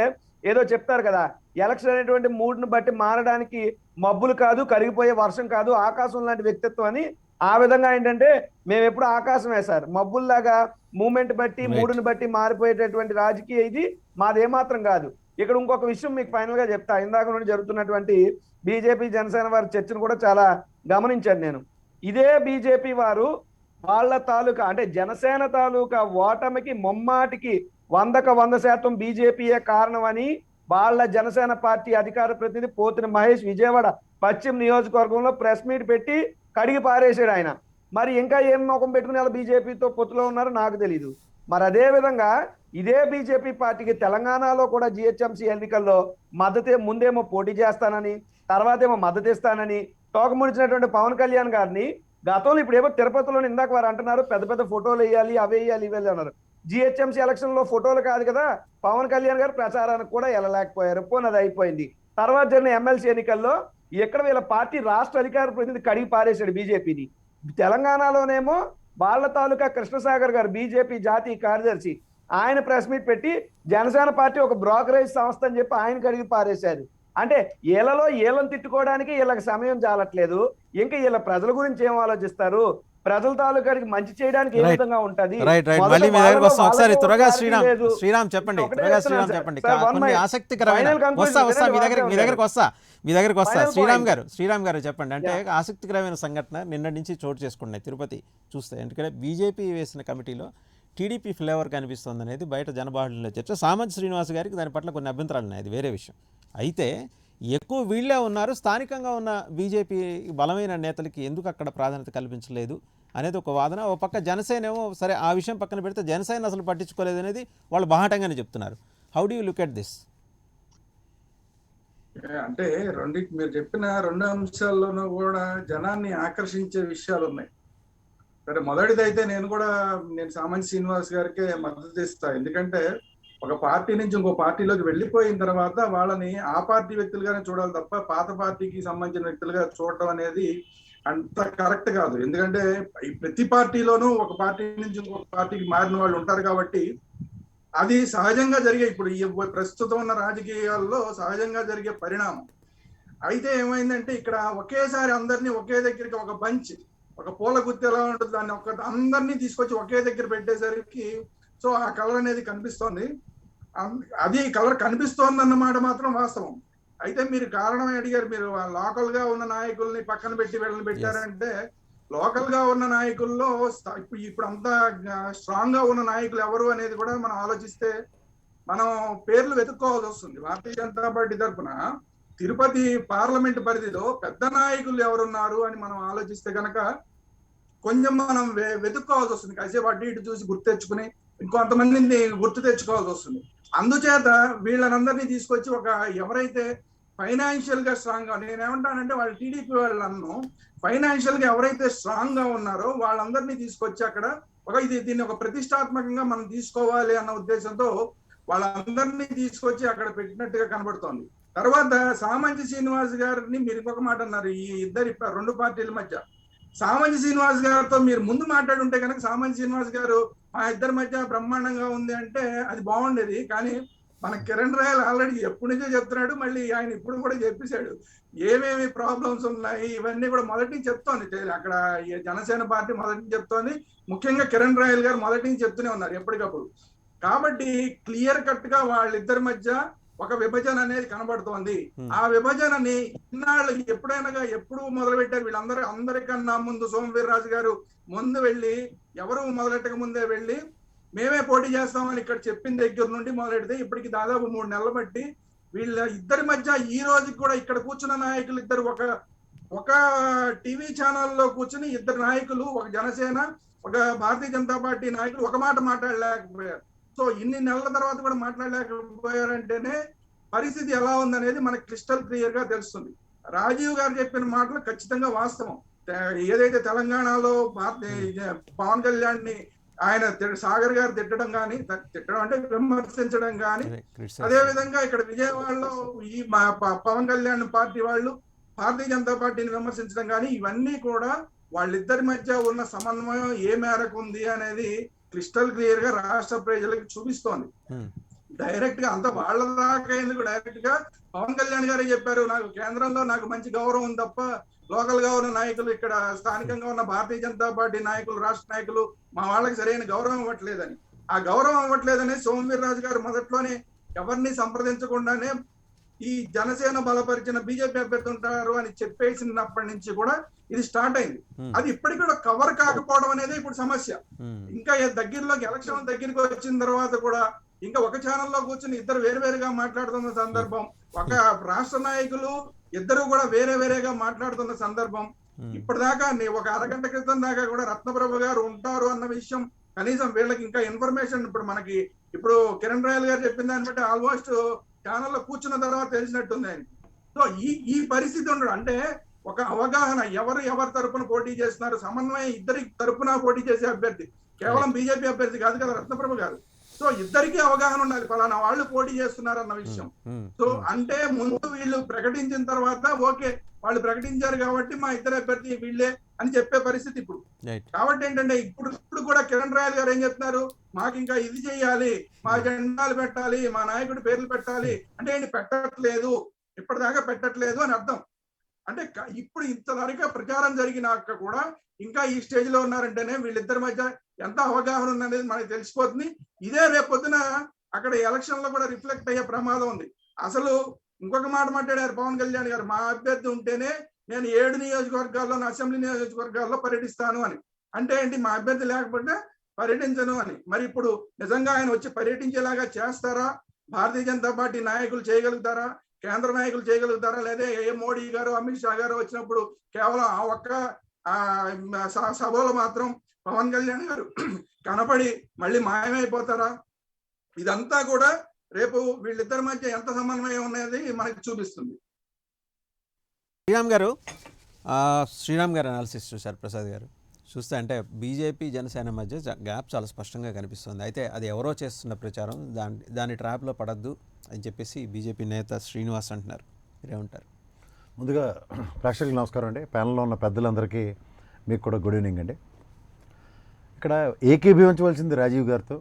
ఏదో చెప్తారు కదా, ఎలక్షన్ అనేటువంటి మూడ్ను బట్టి మారడానికి మబ్బులు కాదు, కరిగిపోయే వర్షం కాదు, ఆకాశం లాంటి వ్యక్తిత్వం అని. ఆ విధంగా ఏంటంటే మేము ఎప్పుడు ఆకాశమే సార్, మబ్బుల్లాగా మూమెంట్ బట్టి మూడుని బట్టి మారిపోయేటటువంటి రాజకీయ ఇది మాదేమాత్రం కాదు. ఇక్కడ ఇంకొక విషయం మీకు ఫైనల్ గా చెప్తా. ఇందాక నుండి జరుగుతున్నటువంటి బీజేపీ జనసేన వారి చర్చను కూడా చాలా గమనించాను నేను. ఇదే బీజేపీ వారు వాళ్ళ తాలూకా అంటే జనసేన తాలూకా ఓటమికి ముమ్మాటికి 100% బీజేపీయే కారణమని వాళ్ళ జనసేన పార్టీ అధికార ప్రతినిధి పోతిన మహేష్ విజయవాడ పశ్చిమ నియోజకవర్గంలో ప్రెస్ మీట్ పెట్టి కడిగి పారేసాడు ఆయన. మరి ఇంకా ఏం ముఖం పెట్టుకుని అలా బీజేపీతో పొత్తులో ఉన్నారో నాకు తెలీదు. మరి అదే విధంగా ఇదే బీజేపీ పార్టీకి తెలంగాణలో కూడా జిహెచ్ఎంసీ ఎన్నికల్లో ముందేమో పోటీ చేస్తానని, తర్వాతేమో మద్దతు ఇస్తానని తోకముడిచినటువంటి పవన్ కళ్యాణ్ గారిని గతంలో ఇప్పుడేమో తిరుపతిలో ఇందాక వారు అంటున్నారు పెద్ద పెద్ద ఫోటోలు వేయాలి, అవి వేయాలి, ఇవి అన్నారు. జిహెచ్ఎంసీ ఎలక్షన్ లో ఫోటోలు కాదు కదా, పవన్ కళ్యాణ్ గారు ప్రచారానికి కూడా వెళ్ళలేకపోయారు. పోనది అయిపోయింది. తర్వాత జరిగిన ఎమ్మెల్సీ ఎన్నికల్లో ఎక్కడ వీళ్ళ పార్టీ రాష్ట్ర అధికార ప్రతినిధి కడిగి పారేశాడు బీజేపీని. తెలంగాణలోనేమో వాళ్ళ తాలూకా కృష్ణసాగర్ గారు బీజేపీ జాతీయ కార్యదర్శి, ఆయన ప్రెస్ మీట్ పెట్టి జనసేన పార్టీ ఒక బ్రోకరేజ్ సంస్థ అని చెప్పి ఆయన కడిగి పారేశారు. అంటే వీళ్ళలో వీళ్ళని తిట్టుకోవడానికి వీళ్ళకి సమయం చాలట్లేదు. ఇంకా వీళ్ళ ప్రజల గురించి ఏం ఆలోచిస్తారు, ప్రజల తాలూకానికి మంచి చేయడానికి ఏ విధంగా ఉంటది. మళ్ళీ మీ దగ్గరకు వస్తాం. ఒకసారి త్వరగా శ్రీరామ్ చెప్పండి, త్వరగా శ్రీరామ్ చెప్పండి. కొన్ని ఆసక్తికరమైన మీ దగ్గరకు వస్తా శ్రీరామ్ గారు చెప్పండి. అంటే ఆసక్తికరమైన సంఘటన నిన్న నుంచి చోటు చేసుకున్నాయి తిరుపతి చూస్తే. ఎందుకంటే బీజేపీ వేసిన కమిటీలో టీడీపీ ఫ్లేవర్ కనిపిస్తుంది అనేది బయట జనబాహుళ్యంలో చర్చ. సామంత్ శ్రీనివాస్ గారికి దాని పట్ల కొన్ని అభ్యంతరాలు ఉన్నాయి, అది వేరే విషయం. అయితే ఎక్కువ వీళ్ళే ఉన్నారు, స్థానికంగా ఉన్న బీజేపీ బలమైన నేతలకి ఎందుకు అక్కడ ప్రాధాన్యత కల్పించలేదు అనేది ఒక వాదన. ఓ పక్క జనసేన ఏమో సరే ఆ విషయం పక్కన పెడితే జనసేన అసలు పట్టించుకోలేదు అనేది వాళ్ళు బాహాటంగానే చెప్తున్నారు. How do you look at this? అంటే మీరు చెప్పిన రెండు అంశాల్లోనూ కూడా జనాన్ని ఆకర్షించే విషయాలు ఉన్నాయి. సరే, మొదటిదైతే నేను సామంత్ శ్రీనివాస్ గారికే మద్దతు ఇస్తా. ఎందుకంటే ఒక పార్టీ నుంచి ఇంకో పార్టీలోకి వెళ్ళిపోయిన తర్వాత వాళ్ళని ఆ పార్టీ వ్యక్తులుగానే చూడాలి తప్ప పాత పార్టీకి సంబంధించిన వ్యక్తులుగా చూడటం అనేది అంత కరెక్ట్ కాదు. ఎందుకంటే ప్రతి పార్టీలోనూ ఒక పార్టీ నుంచి ఇంకొక పార్టీకి మారిన వాళ్ళు ఉంటారు కాబట్టి అది సహజంగా జరిగే, ఇప్పుడు ఈ ప్రస్తుతం ఉన్న రాజకీయాల్లో సహజంగా జరిగే పరిణామం. అయితే ఏమైందంటే ఇక్కడ ఒకేసారి అందరినీ ఒకే దగ్గరికి ఒక బంచ్, ఒక పూల గుత్తి ఎలా ఉంటుంది దాన్ని అందరినీ తీసుకొచ్చి ఒకే దగ్గర పెట్టేసరికి సో ఆ కలర్ అనేది కనిపిస్తోంది. అది కలర్ కనిపిస్తోంది అన్నమాట మాత్రం వాస్తవం. అయితే మీరు కారణం అడిగారు, మీరు లోకల్ గా ఉన్న నాయకుల్ని పక్కన పెట్టి వీళ్ళని పెట్టారంటే లోకల్ గా ఉన్న నాయకుల్లో ఇప్పుడు అంతా స్ట్రాంగ్ గా ఉన్న నాయకులు ఎవరు అనేది కూడా మనం ఆలోచిస్తే మనం పేర్లు వెతుక్కోవాల్సి వస్తుంది. భారతీయ జనతా పార్టీ తరఫున తిరుపతి పార్లమెంట్ పరిధిలో పెద్ద నాయకులు ఎవరున్నారు అని మనం ఆలోచిస్తే కనుక కొంచెం మనం వెతుక్కోవాల్సి వస్తుంది. కాసేపు అటు ఇటు చూసి గుర్తు తెచ్చుకుని ఇంకొంతమందిని గుర్తు తెచ్చుకోవాల్సి వస్తుంది. అందుచేత వీళ్ళనందరినీ తీసుకొచ్చి ఎవరైతే ఫైనాన్షియల్ గా స్ట్రాంగ్ గా, నేనేమంటానంటే వాళ్ళు టీడీపీ వాళ్ళను ఫైనాన్షియల్ గా ఎవరైతే స్ట్రాంగ్ గా ఉన్నారో వాళ్ళందరినీ తీసుకొచ్చి అక్కడ దీన్ని ఒక ప్రతిష్టాత్మకంగా మనం తీసుకోవాలి అన్న ఉద్దేశంతో వాళ్ళందరినీ తీసుకొచ్చి అక్కడ పెట్టినట్టుగా కనబడుతోంది. తర్వాత సామంత్ శ్రీనివాస్ గారిని మీరు ఇంకొక మాట అన్నారు, ఈ రెండు పార్టీల మధ్య సామంత్ శ్రీనివాస్ గారితో మీరు ముందు మాట్లాడి ఉంటే కనుక సామంత్ శ్రీనివాస్ గారు మా ఇద్దరి మధ్య బ్రహ్మాండంగా ఉంది అంటే అది బాగుండేది. కానీ మన కిరణ్ రాయల్ ఆల్రెడీ ఎప్పటి నుంచో చెప్తున్నాడు, మళ్ళీ ఆయన ఇప్పుడు కూడా చెప్పేశాడు ఏమేమి ప్రాబ్లమ్స్ ఉన్నాయి ఇవన్నీ కూడా మొదటి నుంచి చెప్తోంది. అక్కడ జనసేన పార్టీ మొదటి నుంచి చెప్తోంది, ముఖ్యంగా కిరణ్ రాయల్ గారు మొదటి నుంచి చెప్తూనే ఉన్నారు ఎప్పటికప్పుడు. కాబట్టి క్లియర్ కట్ గా వాళ్ళిద్దరి మధ్య ఒక విభజన అనేది కనబడుతోంది. ఆ విభజనని ఇన్నాళ్ళు ఎప్పుడు మొదలు పెట్టారు అందరికన్నా ముందు సోమవీర్రాజు గారు ముందు వెళ్ళి, ఎవరు మొదలెట్టక ముందే వెళ్ళి మేమే పోటీ చేస్తామని ఇక్కడ చెప్పిన దగ్గర నుండి మొదలెడితే ఇప్పటికి దాదాపు 3 నెలలు బట్టి వీళ్ళ ఇద్దరి మధ్య ఈ రోజుకి కూడా ఇక్కడ కూర్చున్న నాయకులు ఇద్దరు ఒక టీవీ ఛానల్లో కూర్చుని ఇద్దరు నాయకులు, ఒక జనసేన ఒక భారతీయ జనతా పార్టీ నాయకులు ఒక మాట మాట్లాడలేకపోయారు. సో ఇన్ని నెలల తర్వాత కూడా మాట్లాడలేకపోయారంటేనే పరిస్థితి ఎలా ఉందనేది మనకి క్రిస్టల్ క్లియర్ గా తెలుస్తుంది. రాజీవ్ గారు చెప్పిన మాటలు ఖచ్చితంగా వాస్తవం. ఏదైతే తెలంగాణలో పవన్ కళ్యాణ్ ని ఆయన సాగర్ గారు తిట్టడం కానీ, తిట్టడం అంటే విమర్శించడం కానీ, అదే criticize అదే విధంగా ఇక్కడ విజయవాడలో ఈ పవన్ కళ్యాణ్ పార్టీ వాళ్ళు భారతీయ జనతా పార్టీని విమర్శించడం కానీ, ఇవన్నీ కూడా వాళ్ళిద్దరి మధ్య ఉన్న సమన్వయం ఏ మేరకు ఉంది అనేది క్రిస్టల్ క్లియర్ గా రాష్ట్ర ప్రజలకు చూపిస్తోంది. డైరెక్ట్ గా అంత వాళ్ళ దాకా ఎందుకు, డైరెక్ట్ గా పవన్ కళ్యాణ్ గారే చెప్పారు, నాకు కేంద్రంలో నాకు మంచి గౌరవం తప్ప లోకల్ గా ఉన్న నాయకులు, ఇక్కడ స్థానికంగా ఉన్న భారతీయ జనతా పార్టీ నాయకులు, రాష్ట్ర నాయకులు మా వాళ్ళకి సరైన గౌరవం ఇవ్వట్లేదని. ఆ గౌరవం ఇవ్వట్లేదని సోమవీర్రాజు గారు మొదట్లోనే ఎవరిని సంప్రదించకుండానే ఈ జనసేన బలపరిచిన బీజేపీ అభ్యర్థి ఉంటారు అని చెప్పేసినప్పటి నుంచి కూడా ఇది స్టార్ట్ అయింది. అది ఇప్పటికి కూడా కవర్ కాకపోవడం అనేది ఇప్పుడు సమస్య. ఇంకా దగ్గరలోకి ఎలక్షన్ దగ్గరికి వచ్చిన తర్వాత కూడా ఇంకా ఒక ఛానల్లో కూర్చొని ఇద్దరు వేరువేరుగా మాట్లాడుతున్న సందర్భం, ఒక రాష్ట్ర నాయకులు ఇద్దరు కూడా వేరే వేరేగా మాట్లాడుతున్న సందర్భం. ఇప్పటిదాకా ఒక అరగంట క్రితం దాకా కూడా రత్నప్రభ గారు ఉంటారు అన్న విషయం కనీసం వీళ్ళకి ఇంకా ఇన్ఫర్మేషన్ ఇప్పుడు కిరణ్ రాయల్ గారు చెప్పిన దాన్ని బట్టి ఆల్మోస్ట్ ఛానల్లో కూర్చున్న తర్వాత తెలిసినట్టుంది ఆయన. సో ఈ పరిస్థితి ఉండడు, అంటే ఒక అవగాహన, ఎవరి తరపున పోటీ చేస్తున్నారు, సమన్వయం ఇద్దరి తరపున పోటీ చేసే అభ్యర్థి, కేవలం బీజేపీ అభ్యర్థి కాదు కదా రత్నప్రభ గారు. సో ఇద్దరికి అవగాహన ఉండాలి, ఫలానా వాళ్ళు పోటీ చేస్తున్నారు అన్న విషయం. సో అంటే ముందు వీళ్ళు ప్రకటించిన తర్వాత ఓకే వాళ్ళు ప్రకటించారు కాబట్టి మా ఇద్దరు అభ్యర్థి వీళ్ళే అని చెప్పే పరిస్థితి ఇప్పుడు. కాబట్టి ఏంటంటే ఇప్పుడు కూడా కిరణ్ రాయల్ గారు ఏం చెప్తున్నారు, మాకు ఇంకా ఇది చెయ్యాలి, మా జెండాలు పెట్టాలి, మా నాయకుడి పేర్లు పెట్టాలి అంటే ఏంటి, పెట్టట్లేదు, ఇప్పటిదాకా పెట్టట్లేదు అని అర్థం. అంటే ఇప్పుడు ఇంతవరకు ప్రచారం జరిగినాక కూడా ఇంకా ఈ స్టేజ్ లో ఉన్నారంటేనే వీళ్ళిద్దరి మధ్య ఎంత అవగాహన ఉన్నది మనకి తెలిసిపోతుంది. ఇదే రేపొద్దున అక్కడ ఎలక్షన్ లో కూడా రిఫ్లెక్ట్ అయ్యే ప్రమాదం ఉంది. అసలు ఇంకొక మాట మాట్లాడారు పవన్ కళ్యాణ్ గారు, మా అభ్యర్థి ఉంటేనే నేను 7 నియోజకవర్గాల్లో, అసెంబ్లీ నియోజకవర్గాల్లో పర్యటిస్తాను అని. అంటే ఏంటి, మా అభ్యర్థి లేకపోతే పర్యటించను అని. మరి ఇప్పుడు నిజంగా ఆయన వచ్చి పర్యటించేలాగా చేస్తారా, భారతీయ జనతా పార్టీ నాయకులు చేయగలుగుతారా, కేంద్ర నాయకులు చేయగలుగుతారా, లేదా మోడీ గారు, అమిత్ షా గారు వచ్చినప్పుడు కేవలం ఆ ఒక్క సభలో మాత్రం పవన్ కళ్యాణ్ గారు కనపడి మళ్ళీ మాయమైపోతారా? ఇదంతా కూడా రేపు వీళ్ళిద్దరి మధ్య ఎంత సమన్వయం ఉన్నది మనకి చూపిస్తుంది. శ్రీరామ్ గారు అనాలిసిస్ చూశారు ప్రసాద్ గారు. చూస్తే అంటే బీజేపీ జనసేన మధ్య గ్యాప్ చాలా స్పష్టంగా కనిపిస్తుంది. అయితే అది ఎవరో చేస్తున్న ప్రచారం, దాని ట్రాప్లో పడద్దు అని చెప్పేసి బీజేపీ నేత శ్రీనివాస్ అంటున్నారు. మీరేమంటారు? ముందుగా ప్రేక్షకులకు నమస్కారం అండి. ప్యానల్లో ఉన్న పెద్దలందరికీ మీకు కూడా గుడ్ ఈవినింగ్ అండి. ఇక్కడ ఏకీభవించవలసింది రాజీవ్ గారితో,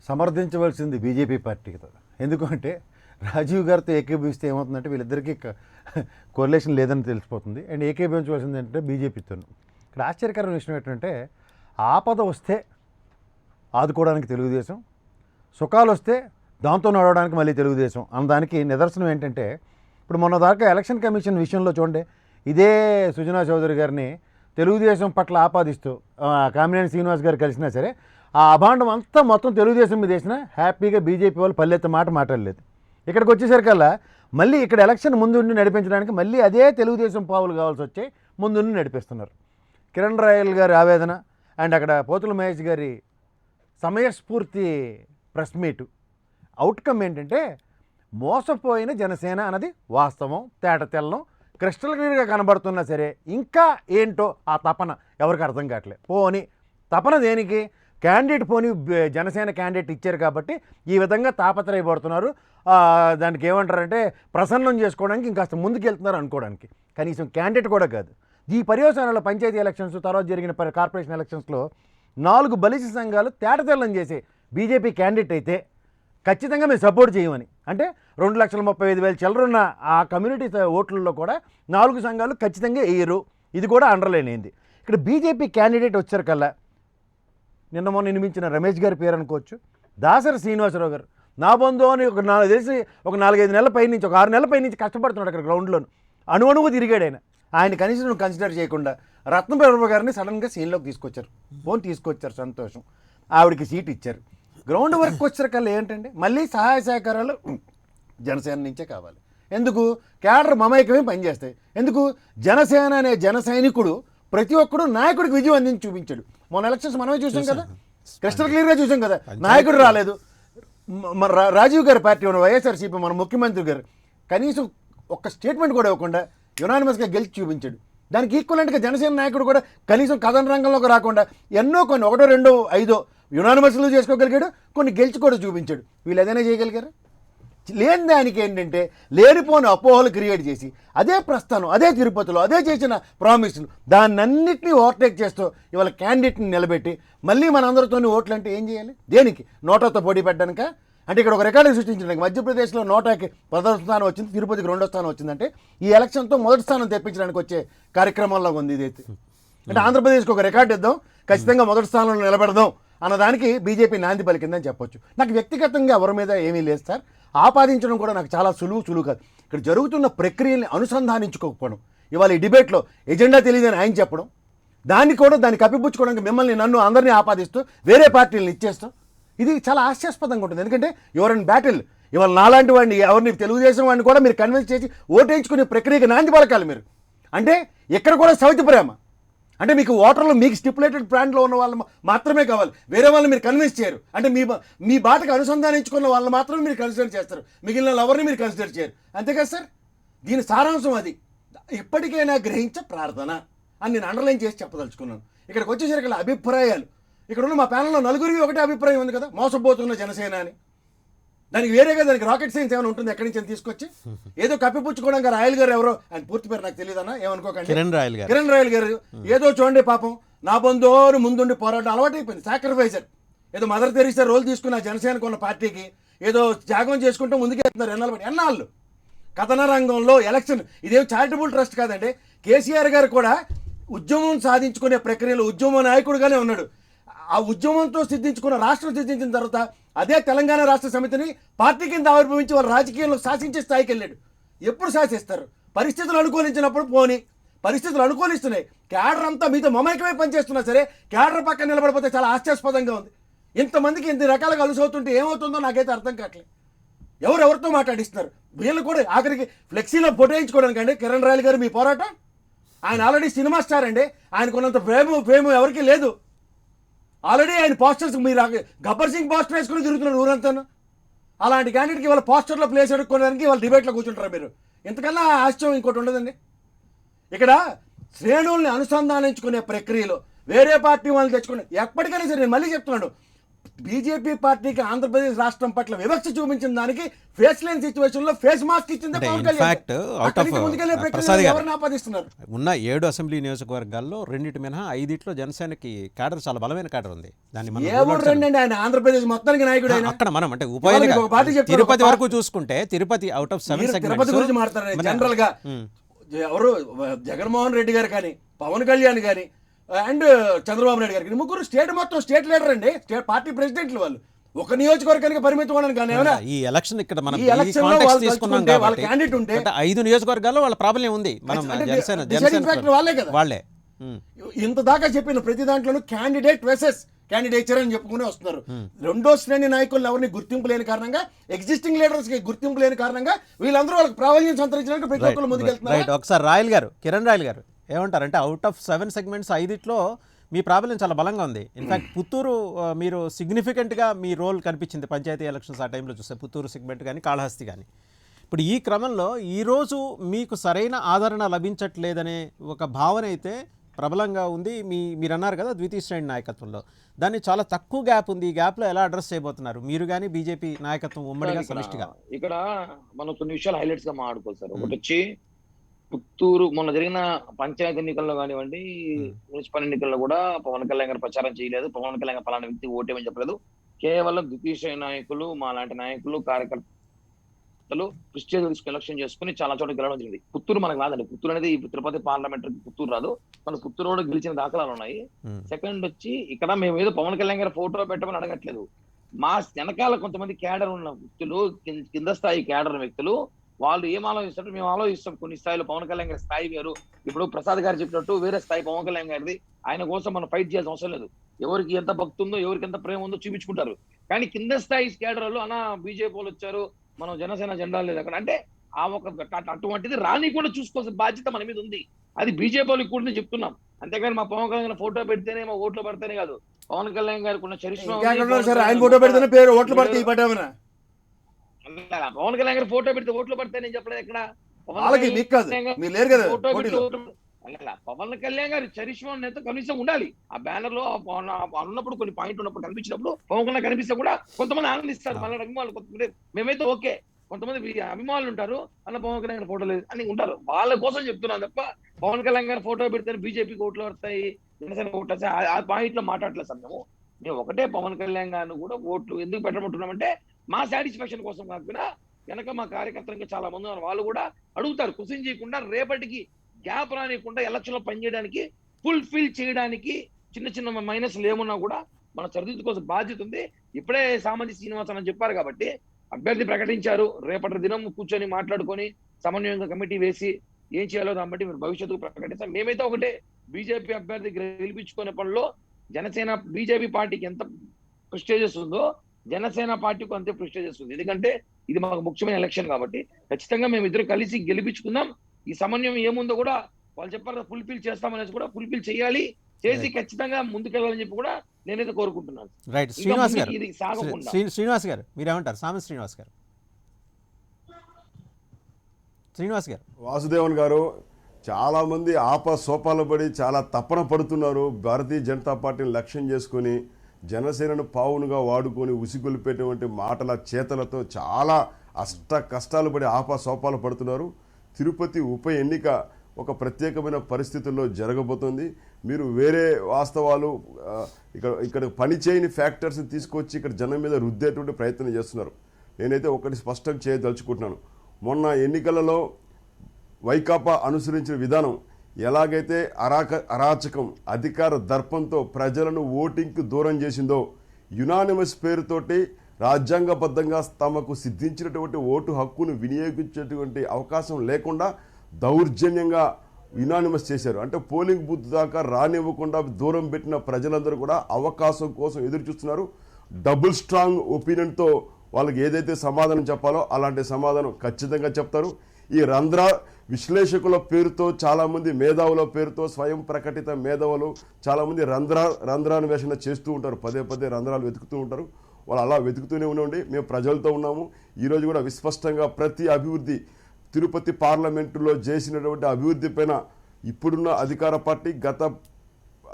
సమర్థించవలసింది బీజేపీ పార్టీతో. ఎందుకంటే రాజీవ్ గారితో ఏకీభవిస్తే ఏమవుతుందంటే వీళ్ళిద్దరికీ కోరిలేషన్ లేదని తెలిసిపోతుంది. అండ్ ఏకీభవించవలసింది ఏంటంటే బీజేపీతో. ఇక్కడ ఆశ్చర్యకరమైన విషయం ఏంటంటే ఆపద వస్తే ఆదుకోవడానికి తెలుగుదేశం, సుఖాలు వస్తే దాంతో నడవడానికి మళ్ళీ తెలుగుదేశం అన్నదానికి నిదర్శనం ఏంటంటే, ఇప్పుడు మొన్న దాకా ఎలక్షన్ కమిషన్ విషయంలో చూడండి, ఇదే సుజనా చౌదరి గారిని తెలుగుదేశం పట్ల ఆపాదిస్తూ కామినేని శ్రీనివాస్ గారు కలిసినా సరే ఆ అభాండం అంతా మొత్తం తెలుగుదేశం మీద వేసినా హ్యాపీగా బీజేపీ వాళ్ళు పల్లెత్త మాట మాట్లాడలేదు. ఇక్కడికి వచ్చేసరికల్లా మళ్ళీ ఇక్కడ ఎలక్షన్ ముందుండి నడిపించడానికి మళ్ళీ అదే తెలుగుదేశం పావులు కావాల్సి వచ్చి ముందుండి నడిపిస్తున్నారు. కిరణ్ రాయల్ గారి ఆవేదన అండ్ అక్కడ పోతుల మహేష్ గారి సమయస్ఫూర్తి ప్రెస్ మీటు అవుట్కమ్ ఏంటంటే మోసపోయిన జనసేన అన్నది వాస్తవం, తేట తెల్లం, క్రిస్టల్ క్లియర్గా కనబడుతున్నా సరే ఇంకా ఏంటో ఆ తపన ఎవరికి అర్థం కావట్లేదు. పోని తపన దేనికి, క్యాండిడేట్ పోని జనసేన క్యాండిడేట్ ఇచ్చారు కాబట్టి ఈ విధంగా తాపత్రయపడుతున్నారు. దానికి ఏమంటారంటే ప్రసన్నం చేసుకోవడానికి ఇంకాస్త ముందుకు వెళ్తున్నారు అనుకోవడానికి. కనీసం క్యాండిడేట్ కూడా కాదు. ఈ పర్యవసానంలో పంచాయతీ ఎలక్షన్స్ తర్వాత జరిగిన కార్పొరేషన్ ఎలక్షన్స్లో 4 బలిస సంఘాలు తేటతెల్లం చేసే బీజేపీ క్యాండిడేట్ అయితే ఖచ్చితంగా మేము సపోర్ట్ చేయమని, అంటే 2,35,000 చిల్లరున్న ఆ కమ్యూనిటీ ఓట్లలో కూడా 4 సంఘాలు ఖచ్చితంగా వేయరు. ఇది కూడా అండర్లైన్ అయింది. ఇక్కడ బీజేపీ క్యాండిడేట్ వచ్చారు కల్లా నిన్న మొన్న నిర్మించిన రమేష్ గారి పేరు అనుకోవచ్చు, దాసరి శ్రీనివాసరావు గారు నా బంధువు అని ఒక 4-5 నెలల పై నుంచి, ఒక 6 నెలల పై నుంచి కష్టపడుతున్నాడు అక్కడ గ్రౌండ్లోను. అణువణువు తిరిగాడు ఆయన కనీసం నువ్వు కన్సిడర్ చేయకుండా రత్నప్రభ గారిని సడన్గా సీన్లోకి తీసుకొచ్చారు. సంతోషం, ఆవిడకి సీట్ ఇచ్చారు. గ్రౌండ్ వర్క్ వచ్చేసరికల్లా ఏంటంటే మళ్ళీ సహాయ సహకారాలు జనసేన నుంచే కావాలి. ఎందుకు, క్యాడర్ మమైకమే పనిచేస్తాయి. ఎందుకు, జనసేన అనే జన సైనికుడు ప్రతి ఒక్కడు నాయకుడికి విజయం అందించి చూపించాడు. మొన్న ఎలక్షన్స్ మనమే చూసాం కదా, క్రిస్టల్ క్లియర్గా చూసాం కదా, నాయకుడు రాలేదు. రాజీవ్ గారి పార్టీ ఉన్న వైఎస్ఆర్సీపీ మన ముఖ్యమంత్రి గారు కనీసం ఒక్క స్టేట్మెంట్ కూడా ఇవ్వకుండా యునానిమస్గా గెలిచి చూపించాడు. దానికి ఈక్వలెంట్గా జనసేన నాయకుడు కూడా కనీసం కథన రంగంలోకి రాకుండా ఎన్నో కొన్ని 1, 2, 5 యునానిమస్లు చేసుకోగలిగాడు, కొన్ని గెలిచి కూడా చూపించాడు. వీళ్ళు ఏదైనా చేయగలిగారు? లేని దానికి ఏంటంటే లేనిపోని అపోహలు క్రియేట్ చేసి అదే ప్రస్థానం, అదే తిరుపతిలో అదే చేసిన ప్రామిస్లు దాన్నన్నింటినీ ఓవర్టేక్ చేస్తూ ఇవాళ క్యాండిడేట్ని నిలబెట్టి మళ్ళీ మనందరితో ఓట్లు అంటే ఏం చేయాలి? దేనికి? నోటాతో పోటీ పెట్టడానిక? అంటే ఇక్కడ ఒక రికార్డు సృష్టించడానికి మధ్యప్రదేశ్లో నోటాకి 10వ స్థానం వచ్చింది, తిరుపతికి 2వ స్థానం వచ్చిందంటే ఈ ఎలక్షన్తో మొదటి స్థానం తెప్పించడానికి వచ్చే కార్యక్రమంలో ఉంది ఇదైతే. అంటే ఆంధ్రప్రదేశ్కి ఒక రికార్డు ఇద్దాం, ఖచ్చితంగా మొదటి స్థానంలో నిలబెడదాం అన్నదానికి బీజేపీ నాంది పలికిందని చెప్పొచ్చు. నాకు వ్యక్తిగతంగా ఎవరి మీద ఏమీ లేదు సార్, ఆపాదించడం కూడా నాకు చాలా సులువు కాదు. ఇక్కడ జరుగుతున్న ప్రక్రియల్ని అనుసంధానించుకోకపోవడం, ఇవాళ ఈ డిబేట్లో ఎజెండా తెలియదని ఆయన చెప్పడం, దాన్ని కప్పిపుచ్చుకోవడానికి మిమ్మల్ని నన్ను అందరినీ ఆపాదిస్తూ వేరే పార్టీలను ఇచ్చేస్తాం, ఇది చాలా హాస్యాస్పదంగా ఉంటుంది. ఎందుకంటే యువర్ ఇన్ బ్యాటిల్. ఇవాళ నాలాంటి వాడిని, ఎవరిని తెలుగుదేశం వాడిని కూడా మీరు కన్విన్స్ చేసి ఓటేయించుకునే ప్రక్రియకి నాంది పలకాలి మీరు. అంటే ఇక్కడ కూడా సౌతి ప్రేమ. అంటే మీకు ఓటర్లు మీకు స్టిపులేటెడ్ ప్లాన్లో ఉన్న వాళ్ళు మాత్రమే కావాలి, వేరే వాళ్ళని మీరు కన్విన్స్ చేయరు. అంటే మీ బాటకు అనుసంధానించుకున్న వాళ్ళని మాత్రమే మీరు కన్సిడర్ చేస్తారు, మిగిలిన ఎవరిని మీరు కన్సిడర్ చేయరు. అంతే కదా సార్? దీని సారాంశం అది. ఇప్పటికైనా గ్రహించ ప్రార్థన అని నేను అండర్లైన్ చేసి చెప్పదలుచుకున్నాను. ఇక్కడికి వచ్చేసరికి అభిప్రాయాలు, ఇక్కడ ఉన్న మా ప్యానల్లో నలుగురికి ఒకటే అభిప్రాయం ఉంది కదా, మోసపోతున్న జనసేన అని. దానికి వేరేగా దానికి రాకెట్ సైన్స్ ఏమైనా ఉంటుంది ఎక్కడి నుంచి తీసుకొచ్చి ఏదో కప్పిపుచ్చుకోవడానికి రాయల్ గారు ఎవరో, ఆయన పూర్తి పేరు నాకు తెలియదన్నా, ఏమనుకోకండి, కిరణ్ రాయల్ గారు ఏదో చూడండి పాపం నా బంధువులు ముందుండి పోరాటం అలవాటైపోయింది. సాక్రిఫైజర్ ఏదో మదర్ తెరీసా రోల్ తీసుకున్న జనసేనకు ఉన్న పార్టీకి ఏదో త్యాగం చేసుకుంటూ ముందుకెళ్తున్నారు ఎన్నాళ్ళు. కథన రంగంలో ఎలక్షన్ ఇదేం చారిటబుల్ ట్రస్ట్ కాదండి. కేసీఆర్ గారు కూడా ఉద్యమం సాధించుకునే ప్రక్రియలో ఉద్యమ నాయకుడుగానే ఉన్నాడు. ఆ ఉద్యమంతో సిద్ధించుకున్న రాష్ట్రం సిద్ధించిన తర్వాత అదే తెలంగాణ రాష్ట్ర సమితిని పార్టీ కింద ఆవిర్భవించి వాళ్ళ రాజకీయంలో శాసించే స్థాయికి వెళ్ళాడు. ఎప్పుడు శాసిస్తారు? పరిస్థితులు అనుకూలించినప్పుడు పోని, పరిస్థితులు అనుకూలిస్తున్నాయి, క్యాడర్ అంతా మీతో మమైకమై పనిచేస్తున్నా సరే క్యాడర్ పక్కన నిలబడిపోతే చాలా హాస్యాస్పదంగా ఉంది. ఇంతమందికి ఇంత రకాలుగా అలుసవుతుంటే ఏమవుతుందో నాకైతే అర్థం కావట్లేదు. ఎవరెవరితో మాట్లాడిస్తున్నారు వీళ్ళు కూడా. ఆఖరికి ఫ్లెక్సీలో ఫోటోయించుకోవడానికి అండి కిరణ్ రాయల్ గారు మీ పోరాటం. ఆయన ఆల్రెడీ సినిమా స్టార్ అండి, ఆయనకున్నంత ఫేమ్ ఎవరికీ లేదు. ఆల్రెడీ ఆయన పోస్టర్స్ మీరు గబ్బర్ సింగ్ పోస్టర్ వేసుకుని తిరుగుతున్నారు ఊరంతా. అలాంటి క్యాండిడేట్కి వాళ్ళ పోస్టర్లో ప్లేస్ ఎడుక్కోవడానికి వాళ్ళ డిబేట్లో కూర్చుంటారు మీరు. ఇంతకన్నా ఆశ్చర్యం ఇంకోటి ఉండదండి. ఇక్కడ శ్రేణుల్ని అనుసంధానించుకునే ప్రక్రియలో వేరే పార్టీ వాళ్ళని తెచ్చుకునే ఎప్పటికైనా సరే నేను మళ్ళీ చెప్తున్నాను, బీజేపీ పార్టీకి ఆంధ్రప్రదేశ్ రాష్ట్రం పట్ల వివక్ష చూపించిన దానికి ఫేస్ లైన్ సిచ్యువేషన్ లో ఫేస్ మాస్క్ ఇచ్చింది పవన్ కళ్యాణ్. ఎవరిని ఆపాదిస్తున్నారు? ఉన్న 7 అసెంబ్లీ నియోజకవర్గాల్లో 2 మినహా 5 జనసేనకి క్యాడర్ చాలా బలమైన క్యాడర్ ఉంది. దాన్ని ఆయన ఆంధ్రప్రదేశ్ మొత్తానికి నాయకుడు. అక్కడ మనం అంటే ఉప తిరుపతి వరకు చూసుకుంటే తిరుపతి అవుట్ ఆఫ్ 7 తిరుపతి గురించి మాట్లాడారు జనరల్ గా. ఎవరు జగన్మోహన్ రెడ్డి గారు కానీ, పవన్ కళ్యాణ్ కానీ అండ్ చంద్రబాబు నాయుడు గారికి ముగ్గురు స్టేట్ లీడర్ అండి, స్టేట్ పార్టీ ప్రెసిడెంట్లు. వాళ్ళు ఒక నియోజకవర్గానికి పరిమితం అవ్వడానికి కానీ ఏమైనా ఈ ఎలక్షన్ ఇక్కడ మనం తీసుకున్నాం కాబట్టి 5 నియోజకవర్గాల్లో వాళ్ళ ప్రాబ్లం ఉంది. మనం వాళ్ళే ఇంత దాకా చెప్పిన ప్రతి దాంట్లోనూ క్యాండిడేట్ వర్సెస్ క్యాండిడేచర్ అని చెప్పుకుని వస్తున్నారు. రెండో శ్రేణి నాయకులు ఎవరిని గుర్తింపు లేని కారణంగా, ఎగ్జిస్టింగ్ లీడర్స్ కి గుర్తింపు లేని కారణంగా వీళ్ళందరూ వాళ్ళకి ప్రాబల్యం సంతరించడానికి ప్రతి ఒక్కరు ముందుకెళ్తున్నారు. ఒకసారి కిరణ్ రాయల్ గారు ఏమంటారంటే out of 7 segments 5 me problem చాలా బలంగా ఉంది. ఇన్ఫాక్ట్ పుత్తూరు మీరు సిగ్నిఫికెంట్గా మీ రోల్ కనిపించింది పంచాయతీ ఎలక్షన్స్ ఆ టైంలో చూస్తే, పుత్తూరు సెగ్మెంట్ కానీ కాళహస్తి కానీ. ఇప్పుడు ఈ క్రమంలో ఈరోజు మీకు సరైన ఆదరణ లభించట్లేదనే ఒక భావన అయితే ప్రబలంగా ఉంది. మీరు అన్నారు కదా ద్వితీయ శ్రేణి నాయకత్వంలో, దాన్ని చాలా తక్కువ గ్యాప్ ఉంది. ఈ గ్యాప్లో ఎలా అడ్రస్ చేయబోతున్నారు మీరు కానీ బీజేపీ నాయకత్వం ఉమ్మడిగా సమిష్టిగా? ఇక్కడ మనం కొన్ని విషయాలు హైలైట్స్ గా మాట్లాడుకోవాలి సార్. ఒకటి వచ్చి పుత్తూరు మొన్న జరిగిన పంచాయతీ ఎన్నికల్లో కానివ్వండి, మున్సిపల్ ఎన్నికల్లో కూడా పవన్ కళ్యాణ్ గారు ప్రచారం చేయలేదు. పవన్ కళ్యాణ్ పలానా వ్యక్తి ఓటేమని చెప్పలేదు. కేవలం ద్వితీయ శ్రేణి నాయకులు, మా లాంటి నాయకులు, కార్యకర్తలు క్రిస్టియన్ ఎలక్షన్ చేసుకుని చాలా చోట్ల గెలవడం జరిగింది. పుత్తూరు మనకు రాదండి. పుత్తూరు అనేది తిరుపతి పార్లమెంటరీకి పుత్తూరు రాదు, మన పుత్తూరు కూడా గెలిచిన దాఖలాలు ఉన్నాయి. సెకండ్ వచ్చి ఇక్కడ మేము ఏదో పవన్ కళ్యాణ్ గారు ఫోటో పెట్టమని అడగట్లేదు. మా వెనకాల కొంతమంది క్యాడర్ ఉన్న వ్యక్తులు, కింద స్థాయి క్యాడర్ వ్యక్తులు, వాళ్ళు ఏం ఆలోచిస్తారు మేము ఆలోచిస్తాం. కొన్ని స్థాయిలో పవన్ కళ్యాణ్ గారి స్థాయి వేరు. ఇప్పుడు ప్రసాద్ గారు చెప్పినట్టు వేరే స్థాయి పవన్ కళ్యాణ్ గారిది. ఆయన కోసం మనం ఫైట్ చేయాల్సిన అవసరం లేదు. ఎవరికి ఎంత భక్తి ఉందో, ఎవరికి ఎంత ప్రేమ ఉందో చూపించుకుంటారు. కానీ కింద స్థాయి క్యాడర్లు అన్న బీజేపీ వాళ్ళు వచ్చారు, మనం జనసేన జెండా లేదు అక్కడ అంటే ఆ ఒక అటువంటిది రాని కూడా చూసుకోవాల్సిన బాధ్యత మన మీద ఉంది. అది బీజేపీ వాళ్ళకి కూడా చెప్తున్నాం. అంతేగాని మా పవన్ కళ్యాణ్ ఫోటో పెడితేనే మా ఓట్లు పడితేనే కాదు. పవన్ కళ్యాణ్ గారికి ఉన్న చరిష్మా, పవన్ కళ్యాణ్ గారు ఫోటో పెడితే ఓట్లు పడితే నేను చెప్పలేదు. ఎక్కడ అలా పవన్ కళ్యాణ్ గారి చరిష్మా నేత కనీసం ఉండాలి. ఆ బ్యానర్ లో ఉన్నప్పుడు కొన్ని పాయింట్ ఉన్నప్పుడు కనిపించినప్పుడు పవన్ కళ్యాణ్ కనిపిస్తే కూడా కొంతమంది ఆనందిస్తారు. మళ్ళీ అభిమానులు కొంతమంది మేమైతే ఓకే, కొంతమంది అభిమానులు ఉంటారు అన్న పవన్ కళ్యాణ్ ఫోటో లేదు అని ఉంటారు. వాళ్ళ కోసం చెప్తున్నాను తప్ప పవన్ కళ్యాణ్ గారు ఫోటో పెడితే బీజేపీకి ఓట్లు వస్తాయి, జనసేన ఓట్లు వస్తాయి ఆ పాయింట్ లో మాట్లాడలేదు సార్. మేము ఒకటే పవన్ కళ్యాణ్ గారిని కూడా ఓట్లు ఎందుకు పెట్టమంటున్నామంటే మా సాటిస్ఫాక్షన్ కోసం కాకుండా వెనక మా కార్యకర్తలు చాలా మంది ఉన్నారు, వాళ్ళు కూడా అడుగుతారు. క్వశ్చన్ చేయకుండా రేపటికి గ్యాప్ రానియకుండా ఎలక్షన్ లో పనిచేయడానికి ఫుల్ఫిల్ చేయడానికి చిన్న చిన్న మైనస్లు ఏమున్నా కూడా మన సరిదిద్దుకోసం బాధ్యత ఉంది. ఇప్పుడే సామంతి శ్రీనివాసన్ అని చెప్పారు కాబట్టి అభ్యర్థి ప్రకటించారు. రేపటి దినం కూర్చొని మాట్లాడుకొని సమన్వయంగా కమిటీ వేసి ఏం చేయాలో దాన్ని బట్టి మీరు భవిష్యత్తుకు ప్రకటిస్తాం. మేమైతే ఒకటే, బీజేపీ అభ్యర్థి గెలిపించుకునే పనిలో జనసేన బీజేపీ పార్టీకి ఎంత ప్రెస్టేజెస్ ఉందో జనసేన పార్టీకి అంతే ప్రెస్టేజెస్ ఉంది. ఎందుకంటే ఇది మాకు ముఖ్యమైన ఎలక్షన్ కాబట్టి ఖచ్చితంగా మేము ఇద్దరు కలిసి గెలిపించుకుందాం. ఈ సమన్వయం ఏముందో కూడా వాళ్ళు చెప్పారు ఫుల్ఫిల్ చేస్తామనేసి కూడా ఫుల్ఫిల్ చేయాలి, చేసి ఖచ్చితంగా ముందుకెళ్ళాలని చెప్పి కూడా నేనైతే కోరుకుంటున్నాను. రైట్. శ్రీనివాస్ గారు, ఇది సాగకుండా శ్రీనివాస్ గారు మీరేమంటారు? సామంత్ శ్రీనివాస్ గారు. శ్రీనివాస్ గారు. వాసుదేవన్ గారు, చాలామంది సోపాలు పడి చాలా తపన పడుతున్నారు. భారతీయ జనతా పార్టీని లక్ష్యం చేసుకొని జనసేనను పావునుగా వాడుకొని ఉసిగొలిపేటువంటి మాటల చేతలతో చాలా కష్టాలు పడి సోపాలు పడుతున్నారు. తిరుపతి ఉప ఎన్నిక ఒక ప్రత్యేకమైన పరిస్థితుల్లో జరగబోతోంది. మీరు వేరే వాస్తవాలు ఇక్కడ పని చేయని ఫ్యాక్టర్స్ని తీసుకొచ్చి ఇక్కడ జనం మీద రుద్దేటువంటి ప్రయత్నం చేస్తున్నారు. నేనైతే ఒకటి స్పష్టం చేయదలుచుకుంటున్నాను. మొన్న ఎన్నికలలో వైకాపా అనుసరించిన విధానం ఎలాగైతే అరాచకం, అధికార దర్పంతో ప్రజలను ఓటింగ్కి దూరం చేసిందో, యునానిమస్ పేరుతోటి రాజ్యాంగబద్ధంగా తమకు సిద్ధించినటువంటి ఓటు హక్కును వినియోగించేటువంటి అవకాశం లేకుండా దౌర్జన్యంగా యునానిమస్ చేశారు. అంటే పోలింగ్ బూత్ దాకా రానివ్వకుండా దూరం పెట్టిన ప్రజలందరూ కూడా అవకాశం కోసం ఎదురు చూస్తున్నారు. డబుల్ స్ట్రాంగ్ ఒపీనియన్తో వాళ్ళకి ఏదైతే సమాధానం చెప్పాలో అలాంటి సమాధానం ఖచ్చితంగా చెప్తారు. ఈ విశ్లేషకుల పేరుతో చాలామంది మేధావుల పేరుతో స్వయం ప్రకటిత మేధావులు చాలామంది రంధ్రాన్వేషణ చేస్తూ ఉంటారు. పదే రంధ్రాలు వెతుకుతూ ఉంటారు. వాళ్ళు అలా వెతుకుతూనే ఉండండి. మేము ప్రజలతో ఉన్నాము. ఈరోజు కూడా విస్పష్టంగా ప్రతి అభివృద్ధి తిరుపతి పార్లమెంటులో చేసినటువంటి అభివృద్ధి పైన ఇప్పుడున్న అధికార పార్టీ, గత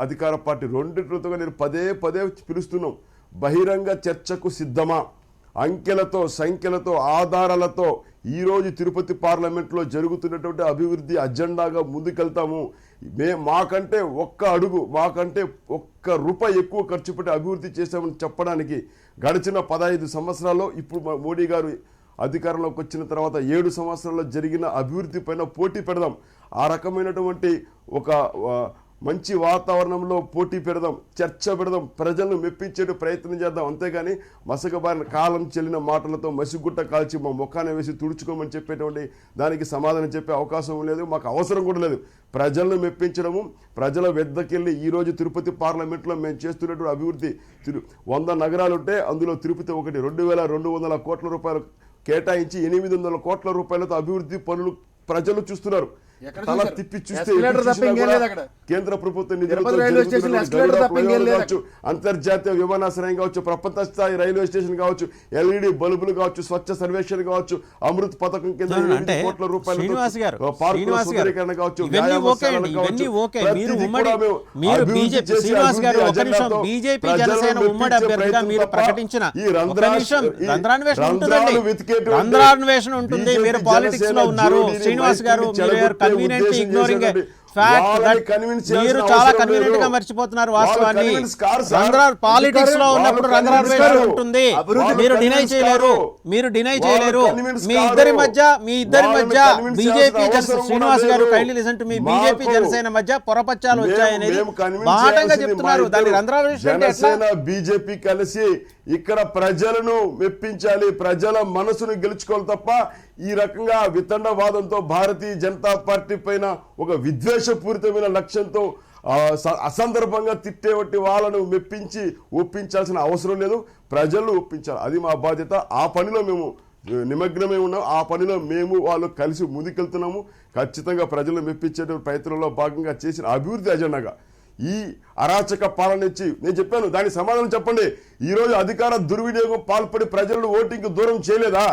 అధికార పార్టీ రెండింటితో నేను పదే పిలుస్తున్నాం. బహిరంగ చర్చకు సిద్ధమా? అంకెలతో, సంఖ్యలతో, ఆధారాలతో ఈరోజు తిరుపతి పార్లమెంట్లో జరుగుతున్నటువంటి అభివృద్ధి అజెండాగా ముందుకెళ్తాము. మాకంటే మాకంటే ఒక్క రూపాయి ఎక్కువ ఖర్చు పెట్టి అభివృద్ధి చేశామని చెప్పడానికి గడిచిన 15 సంవత్సరాల్లో ఇప్పుడు మోడీ గారు అధికారంలోకి వచ్చిన తర్వాత 7 సంవత్సరాల్లో జరిగిన అభివృద్ధి పైన పోటీ పెడదాం. ఆ రకమైనటువంటి ఒక మంచి వాతావరణంలో పోటీ పెడదాం, చర్చ పెడదాం, ప్రజలను మెప్పించే ప్రయత్నం చేద్దాం. అంతేగాని మసకబారిన కాలం చెల్లిన మాటలతో మసిగుట్ట కాల్చి మా ముఖాన్ని వేసి తుడుచుకోమని చెప్పేటువంటి దానికి సమాధానం చెప్పే అవకాశం లేదు, మాకు అవసరం కూడా లేదు. ప్రజలను మెప్పించడము, ప్రజల వెద్దకెళ్ళి ఈరోజు తిరుపతి పార్లమెంట్లో మేము చేస్తున్నటువంటి అభివృద్ధి 100 నగరాలు ఉంటే అందులో తిరుపతి ఒకటి. 2200 కోట్ల రూపాయలు కేటాయించి 800 కోట్ల రూపాయలతో అభివృద్ధి పనులు ప్రజలు చూస్తున్నారు. తల తిప్పి చూస్తే కేంద్ర ప్రభుత్వ కావచ్చు, అంతర్జాతీయ విమానాశ్రయం కావచ్చు, ప్రపంచ స్థాయి రైల్వే స్టేషన్ కావచ్చు, LED బల్బులు కావచ్చు, స్వచ్ఛ సర్వేక్షణ కావచ్చు, అమృత్ పథకం కింద 8 కోట్ల రూపాయలు పార్కుల సుందరీకరణ కావచ్చు, కన్వీనియంట్ ఇగ్నోరింగ్ ఫ్యాక్ట్ మీరు చాలా కన్వీనియంట్ గా మర్చిపోతున్నారు వాస్తవాన్ని. పాలిటిక్స్ లో ఉన్నప్పుడు రంధ్రాన్వేషణ ఉంటుంది, మీరు డినై చేయలేరు. మీ ఇద్దరి మధ్య బీజేపీ శ్రీనివాస్ గారు kindly listen to me, BJP Janasena మధ్య పొరపచ్చాలు వచ్చాయనేది బాటంగా చెప్తున్నారు. దాని రంధ్రాన్వేషణ బీజేపీ కలిసి ఇక్కడ ప్రజలను మెప్పించాలి, ప్రజల మనసును గెలుచుకోవాలి తప్ప ఈ రకంగా వితండవాదంతో భారతీయ జనతా పార్టీ పైన ఒక విద్వేషపూరితమైన లక్ష్యంతో అసందర్భంగా తిట్టేవట్టి వాళ్ళను మెప్పించి ఒప్పించాల్సిన అవసరం లేదు. ప్రజలను ఒప్పించాలి, అది మా బాధ్యత. ఆ పనిలో మేము నిమగ్నమై ఉన్నాం. ఆ పనిలో మేము వాళ్ళు కలిసి ముందుకెళ్తున్నాము. ఖచ్చితంగా ప్రజలను మెప్పించే ప్రయత్నంలో భాగంగా చేసిన అభివృద్ధి అజెండాగా ఈ అరాచక పాలన ఇచ్చి నేను చెప్పాను, దానికి సమాధానం చెప్పండి. ఈరోజు అధికార దుర్వినియోగం పాల్పడి ప్రజలను ఓటింగ్కి దూరం చేయలేదా?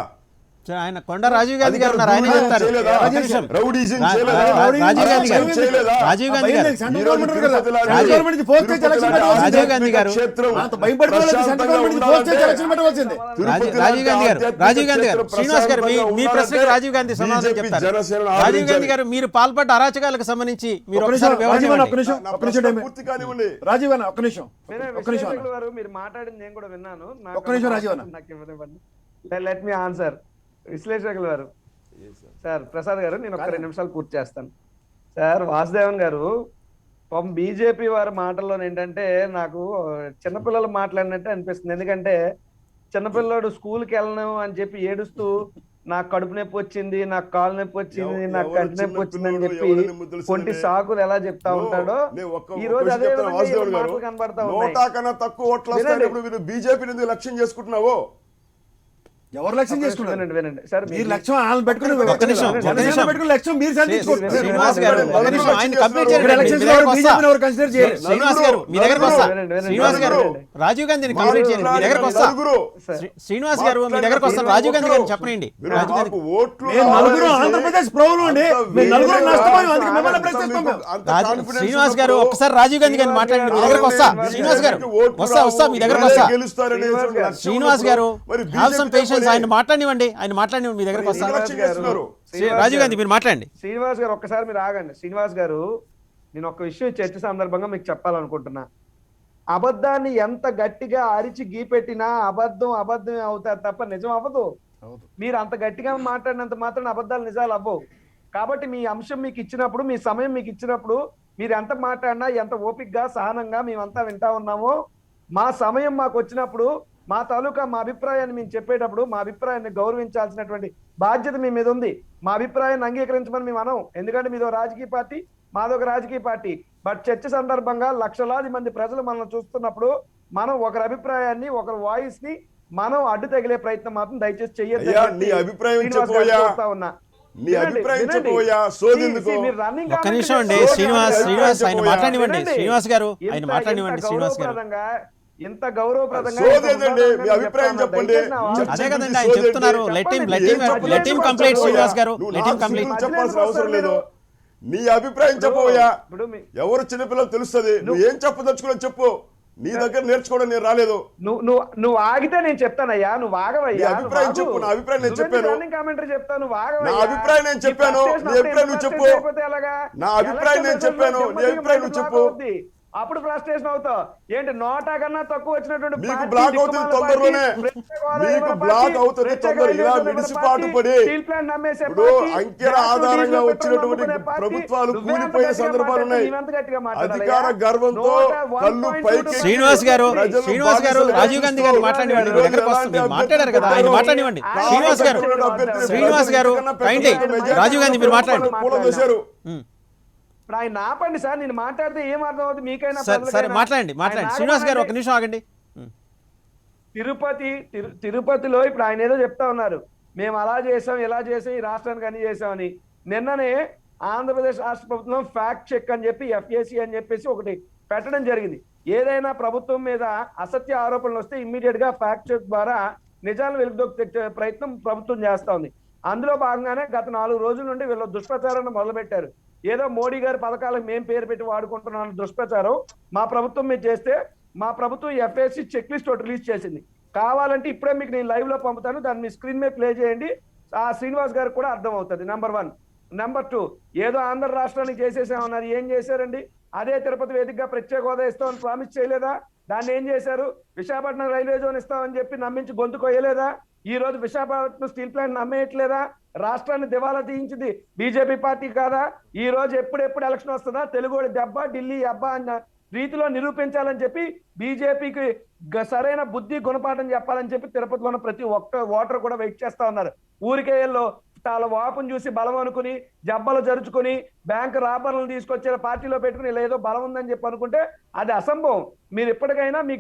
సరే, ఆయన కొండ రాజీవ్ గాంధీ గారు ఉన్నారు, ఆయన చెప్తారు. చేయలేదా? ఒక నిమిషం. రౌడీజం రా- చేయలేదా? రా- రాజీవ్ గాంధీ గారు చేయలేదా? రాజీవ్ గాంధీ గారు సెంట్రల్ ఈరోజు గవర్నమెంట్ కదా, తిరుపతి లాంటి సెంట్రల్ గవర్నమెంట్ నుంచి పోస్ట్ చేసి ఎలక్షన్ పెట్టవలసింది. రాజీవ్ గాంధీ గారు క్షేత్రం అంత భయపడిపోలేదు, సెంట్రల్ గవర్నమెంట్ నుంచి పోస్ట్ చేసి ఎలక్షన్ పెట్టవలసింది. రాజీవ్ గాంధీ గారు శ్రీనివాస్ గారు మీ ప్రశ్నకు రాజీవ్ గాంధీ సమాధానం చెప్తారు. రాజీవ్ గాంధీ గారు మీరు పాల్పడ్డ అరాచకాలకు సంబంధించి మీరు ఒక్క ఒకసారి నిమిషం, వివరణ రాజీవ్ అన్న, ఒక్క ఇవ్వండి. నిమిషం, ఒక్క నిమిషం టైం. పూర్తి కానివ్వండి. రాజీవ్ అన్న, ఒక్క నిమిషం, వినండి, ఒక్క నిమిషం అన్న. విశ్లేషకుల వారు మీరు మాట్లాడింది నేను కూడా విన్నాను. ఒక్క నిమిషం రాజీవ్ అన్న. Let me answer. విశ్లేషకుల వారు సార్, ప్రసాద్ గారు, నేను ఒక 2 నిమిషాలు పూర్తి చేస్తాను. సార్, వాసుదేవన్ గారు, పాపం బీజేపీ వారి మాటల్లో ఏంటంటే నాకు చిన్నపిల్లలు మాట్లాడినట్టే అనిపిస్తుంది. ఎందుకంటే చిన్నపిల్లడు స్కూల్కి వెళ్ళను అని చెప్పి ఏడుస్తూ నాకు కడుపు నొప్పి వచ్చింది, నాకు కాలు నొప్పి వచ్చింది, నాకు కంటి నొప్పి వచ్చింది అని చెప్పి కొంటి సాకులు ఎలా చెప్తా ఉంటాడో ఈ రోజు అదే విధంగా ఈ మాటలు కనబడతా ఉన్నాయి. 100 కన్నా తక్కువ ఓట్లు వస్తాయి. మీరు బీజేపీని ఎందుకు లక్ష్యం చేసుకుంటున్నావో? ఎవరు లక్ష్యం చేసుకున్నారు? వినండి సార్, మీరు లక్ష్యం వాళ్ళని పెట్టుకుని ఒక్క నిమిషం, జనసేన పెట్టుకుని లక్ష్యం మీరు సాధించుకుంటున్నారు. శ్రీనివాస్ గారు ఒక నిమిషం, ఆయన కంప్లీట్ ఇక్కడ చేయండి. ఎలక్షన్స్ మీ దగ్గరకు లో వస్తా. బీజేపీని ఎవరు కన్సిడర్ చేయరు. శ్రీనివాస్ గారు మీ దగ్గరకు వస్తా. శ్రీనివాస్ గారు రాజీవ్ గాంధీని కంప్లీట్ చేయండి, మీ దగ్గరకు వస్తా. శ్రీనివాస్ గారు మీ దగ్గరకు వస్తాను. రాజీవ్ గాంధీ గారిని చెప్పండి. రాజీవ్ గాంధీ మేము నలుగురు ఆంధ్రప్రదేశ్ ప్రజలు అండి, మేము నలుగురు నష్టపోయాం, అందుకే మిమ్మల్ని ప్రశ్నిస్తాం మేము. శ్రీనివాస్ గారు ఒకసారి రాజీవ్ గాంధీ గారిని మాట్లాడండి, మీ దగ్గరకు వస్తా. శ్రీనివాస్ గారు వస్తా, మీ దగ్గరకు వస్తా. శ్రీనివాస్ గారు హ్యావ్ సమ్ పేషెన్స్, ఆయన మాట్లాడివ్వండి, ఆయన మాట్లాడివ్వండి, మీ దగ్గరకు వస్తా. రాజీవ్ గాంధీ మీరు మాట్లాడండి. శ్రీనివాస్ గారు ఒక్కసారి మీరు ఆగండి. శ్రీనివాస్ గారు, నేను ఒక విషయం చర్చ సందర్భంగా మీకు చెప్పాలనుకుంటున్నా. అబద్ధాన్ని ఎంత గట్టిగా అరిచి గీపెట్టినా అబద్ధమే అవుతారు తప్ప నిజం అవ్వదు. మీరు అంత గట్టిగా మాట్లాడినంత మాత్రం అబద్ధాలు నిజాలు అవ్వవు. కాబట్టి మీ అంశం మీకు ఇచ్చినప్పుడు, మీ సమయం మీకు ఇచ్చినప్పుడు మీరు ఎంత మాట్లాడినా, ఎంత ఓపికగా సహనంగా మేమంతా వింటా ఉన్నామో, మా సమయం మాకు వచ్చినప్పుడు మా తాలూకా మా అభిప్రాయాన్ని మేము చెప్పేటప్పుడు మా అభిప్రాయాన్ని గౌరవించాల్సినటువంటి బాధ్యత మీ మీద ఉంది. మా అభిప్రాయాన్ని అంగీకరించమని మేము అనం, ఎందుకంటే మీదో రాజకీయ పార్టీ, మాదొక రాజకీయ పార్టీ. బట్ చర్చ సందర్భంగా లక్షలాది మంది ప్రజలు మనం చూస్తున్నప్పుడు మనం ఒకరి అభిప్రాయాన్ని, ఒకరి వాయిస్ ని మనం అడ్డు తగిలే ప్రయత్నం మాత్రం దయచేసి చెయ్యొద్దు. ఒక్క నిమిషం అండి, శ్రీనివాస్ ఆయన మాట్లాడివ్వండి. శ్రీనివాస్ గారు ఆయన మాట్లాడివ్వండి. శ్రీనివాస్ గారు ఇంత గౌరవప్రదంగా అదే కదండి ఆయన చెప్తున్నారు. Let him complete. శ్రీనివాస్ గారు లెట్ హిమ్ కంప్లీట్. చెప్పాల్సిన అవసరం లేదు. నీ అభిప్రాయం చెప్పబోయా. ఎవరు చిన్నపిల్లలు తెలుస్తుంది. నువ్వు ఏం చెప్పదలుచుకున్నా చెప్పు. నీ దగ్గర నేర్చుకోవడం నేను రాలేదు. నువ్వు ఆగితే నేను చెప్తానయ్యా, నువ్వు ఆగవయ్యా. అభిప్రాయం చెప్పు. నా అభిప్రాయం నేను చెప్పాను. కామెంటరీ చెప్తాను, నా అభిప్రాయం నేను చెప్పాను. నీ అభిప్రాయం నువ్వు చెప్పు. నా అభిప్రాయం నేను చెప్పాను. నీ అభిప్రాయం నువ్వు చెప్పు. అప్పుడు ఫ్రస్ట్రేషన్ అవుతావు ఏంటి? 100 కన్నా తక్కువ వచ్చినటువంటి మీకు బ్లాక్ అవుతుంది తొందరలోనే. మీకు బ్లాక్ అవుతుంది తొందర. ఇలా విడిసిపాటు పడి ఇప్పుడు అంకెల ఆధారంగా వచ్చినటువంటి ప్రభుత్వాలు కూలిపోయిన సందర్భాలు ఉన్నాయి. అధికార గర్వంతో కళ్ళు పైకి. శ్రీనివాస్ గారు రాజీవ్ గాంధీ గారు మాట్లాడివ్వండి, మీ దగ్గరకు వస్తుంది. మాట్లాడారు కదా, ఆయన మాట్లాడివ్వండి. శ్రీనివాస్ గారు కైండ్లీ రాజీవ్ గాంధీ మీరు మాట్లాడండి. ఆయన ఆపండి సార్, నేను మాట్లాడితే ఏం అర్థం అవుతుంది మీకైనా? సరే మాట్లాడండి. శ్రీనివాస్ గారు ఒక నిమిషం ఆగండి. తిరుపతిలో ఇప్పుడు ఆయన ఏదో చెప్తా ఉన్నారు, మేము అలా చేసాం, ఇలా చేసాం, ఈ రాష్ట్రానికి అన్ని చేసామని. నిన్ననే ఆంధ్రప్రదేశ్ రాష్ట్ర ప్రభుత్వం ఫ్యాక్ట్ చెక్ అని చెప్పి FAC అని చెప్పేసి ఒకటి పెట్టడం జరిగింది. ఏదైనా ప్రభుత్వం మీద అసత్య ఆరోపణలు వస్తే ఇమ్మీడియట్ గా ఫ్యాక్ట్ చెక్ ద్వారా నిజాలను వెలుగులోకి తెచ్చే ప్రయత్నం ప్రభుత్వం చేస్తా ఉంది. అందులో భాగంగానే గత 4 రోజుల నుండి వీళ్ళు దుష్ప్రచారాన్ని మొదలుపెట్టారు. ఏదో మోడీ గారి పథకాలకు మేము పేరు పెట్టి వాడుకుంటున్నాను దుష్ప్రచారం మా ప్రభుత్వం మీద చేస్తే, మా ప్రభుత్వం FAC చెక్ లిస్ట్ ఒకటి రిలీజ్ చేసింది. కావాలంటే ఇప్పుడే మీకు నేను లైవ్ లో పంపుతాను, దాన్ని మీ స్క్రీన్ మీద ప్లే చేయండి. ఆ శ్రీనివాస్ గారికి కూడా అర్థం అవుతుంది. నెంబర్ 1. నెంబర్ 2, ఏదో ఆంధ్ర రాష్ట్రానికి చేసేసామన్నారు. ఏం చేశారండి? అదే తిరుపతి వేదికగా ప్రత్యేక హోదా ఇస్తామని ప్రామిస్ చేయలేదా? దాన్ని ఏం చేశారు? విశాఖపట్నం రైల్వే జోన్ ఇస్తామని చెప్పి నమ్మించి గొంతు కొయ్యలేదా? ఈ రోజు విశాఖపట్నం స్టీల్ ప్లాంట్ నమ్మేయట్లేదా? రాష్ట్రాన్ని దివాలా తీయించింది బీజేపీ పార్టీ కాదా? ఈ రోజు ఎప్పుడెప్పుడు ఎలక్షన్ వస్తుందా, తెలుగు దెబ్బ, ఢిల్లీ అబ్బా అన్న రీతిలో నిరూపించాలని చెప్పి బీజేపీకి సరైన బుద్ధి గుణపాఠం చెప్పాలని చెప్పి తిరుపతిలో ఉన్న ప్రతి ఒక్క ఓటర్ కూడా వెయిట్ చేస్తా ఉన్నారు. ఊరికేయల్లో వాళ్ళ వాపును చూసి బలం అనుకుని, జబ్బలు జరుచుకుని, బ్యాంకు రాబర్లను తీసుకొచ్చే పార్టీలో పెట్టుకుని ఇలా ఏదో బలం ఉందని చెప్పి అనుకుంటే అది అసంభవం. మీరు ఎప్పటికైనా మీ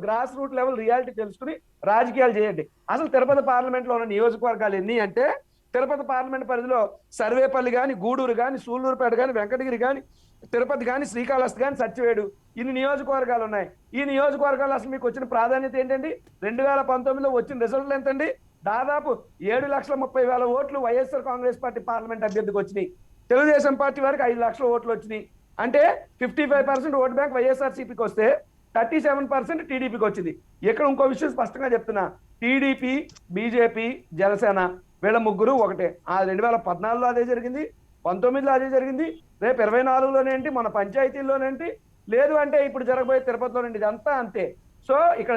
గ్రాస్ రూట్ లెవెల్ రియాలిటీ తెలుసుకుని రాజకీయాలు చేయండి. అసలు తిరుపతి పార్లమెంట్ లో ఉన్న నియోజకవర్గాలు ఎన్ని అంటే, తిరుపతి పార్లమెంట్ పరిధిలో సర్వేపల్లి కానీ, గూడూరు కానీ, సూళ్లూరుపేట కానీ, వెంకటగిరి కానీ, తిరుపతి కానీ, శ్రీకాళహస్తి కానీ, సత్యవేడు, ఇన్ని నియోజకవర్గాలు ఉన్నాయి. ఈ నియోజకవర్గాలు అసలు మీకు వచ్చిన ప్రాధాన్యత ఏంటండి? 2019లో వచ్చిన రిజల్ట్లు ఎంతండి? దాదాపు 7,30,000 ఓట్లు వైఎస్ఆర్ కాంగ్రెస్ పార్టీ పార్లమెంట్ అభ్యర్థికి వచ్చినాయి. తెలుగుదేశం పార్టీ వారికి 5 లక్షల ఓట్లు వచ్చినాయి. అంటే 55% ఓట్ బ్యాంక్ వైఎస్ఆర్సీపీకి వస్తే 37% టీడీపీకి వచ్చింది. ఇక్కడ ఇంకో విషయం స్పష్టంగా చెప్తున్నా, టీడీపీ, బీజేపీ, జనసేన వీళ్ళ ముగ్గురు ఒకటే. ఆ 2014లో అదే జరిగింది, 19లో అదే జరిగింది, రేపు 24లోనేంటి, మన పంచాయతీల్లోనేంటి, లేదు అంటే ఇప్పుడు జరగబోయే తిరుపతిలోనేంటి, ఇదంతా అంతే. సో ఇక్కడ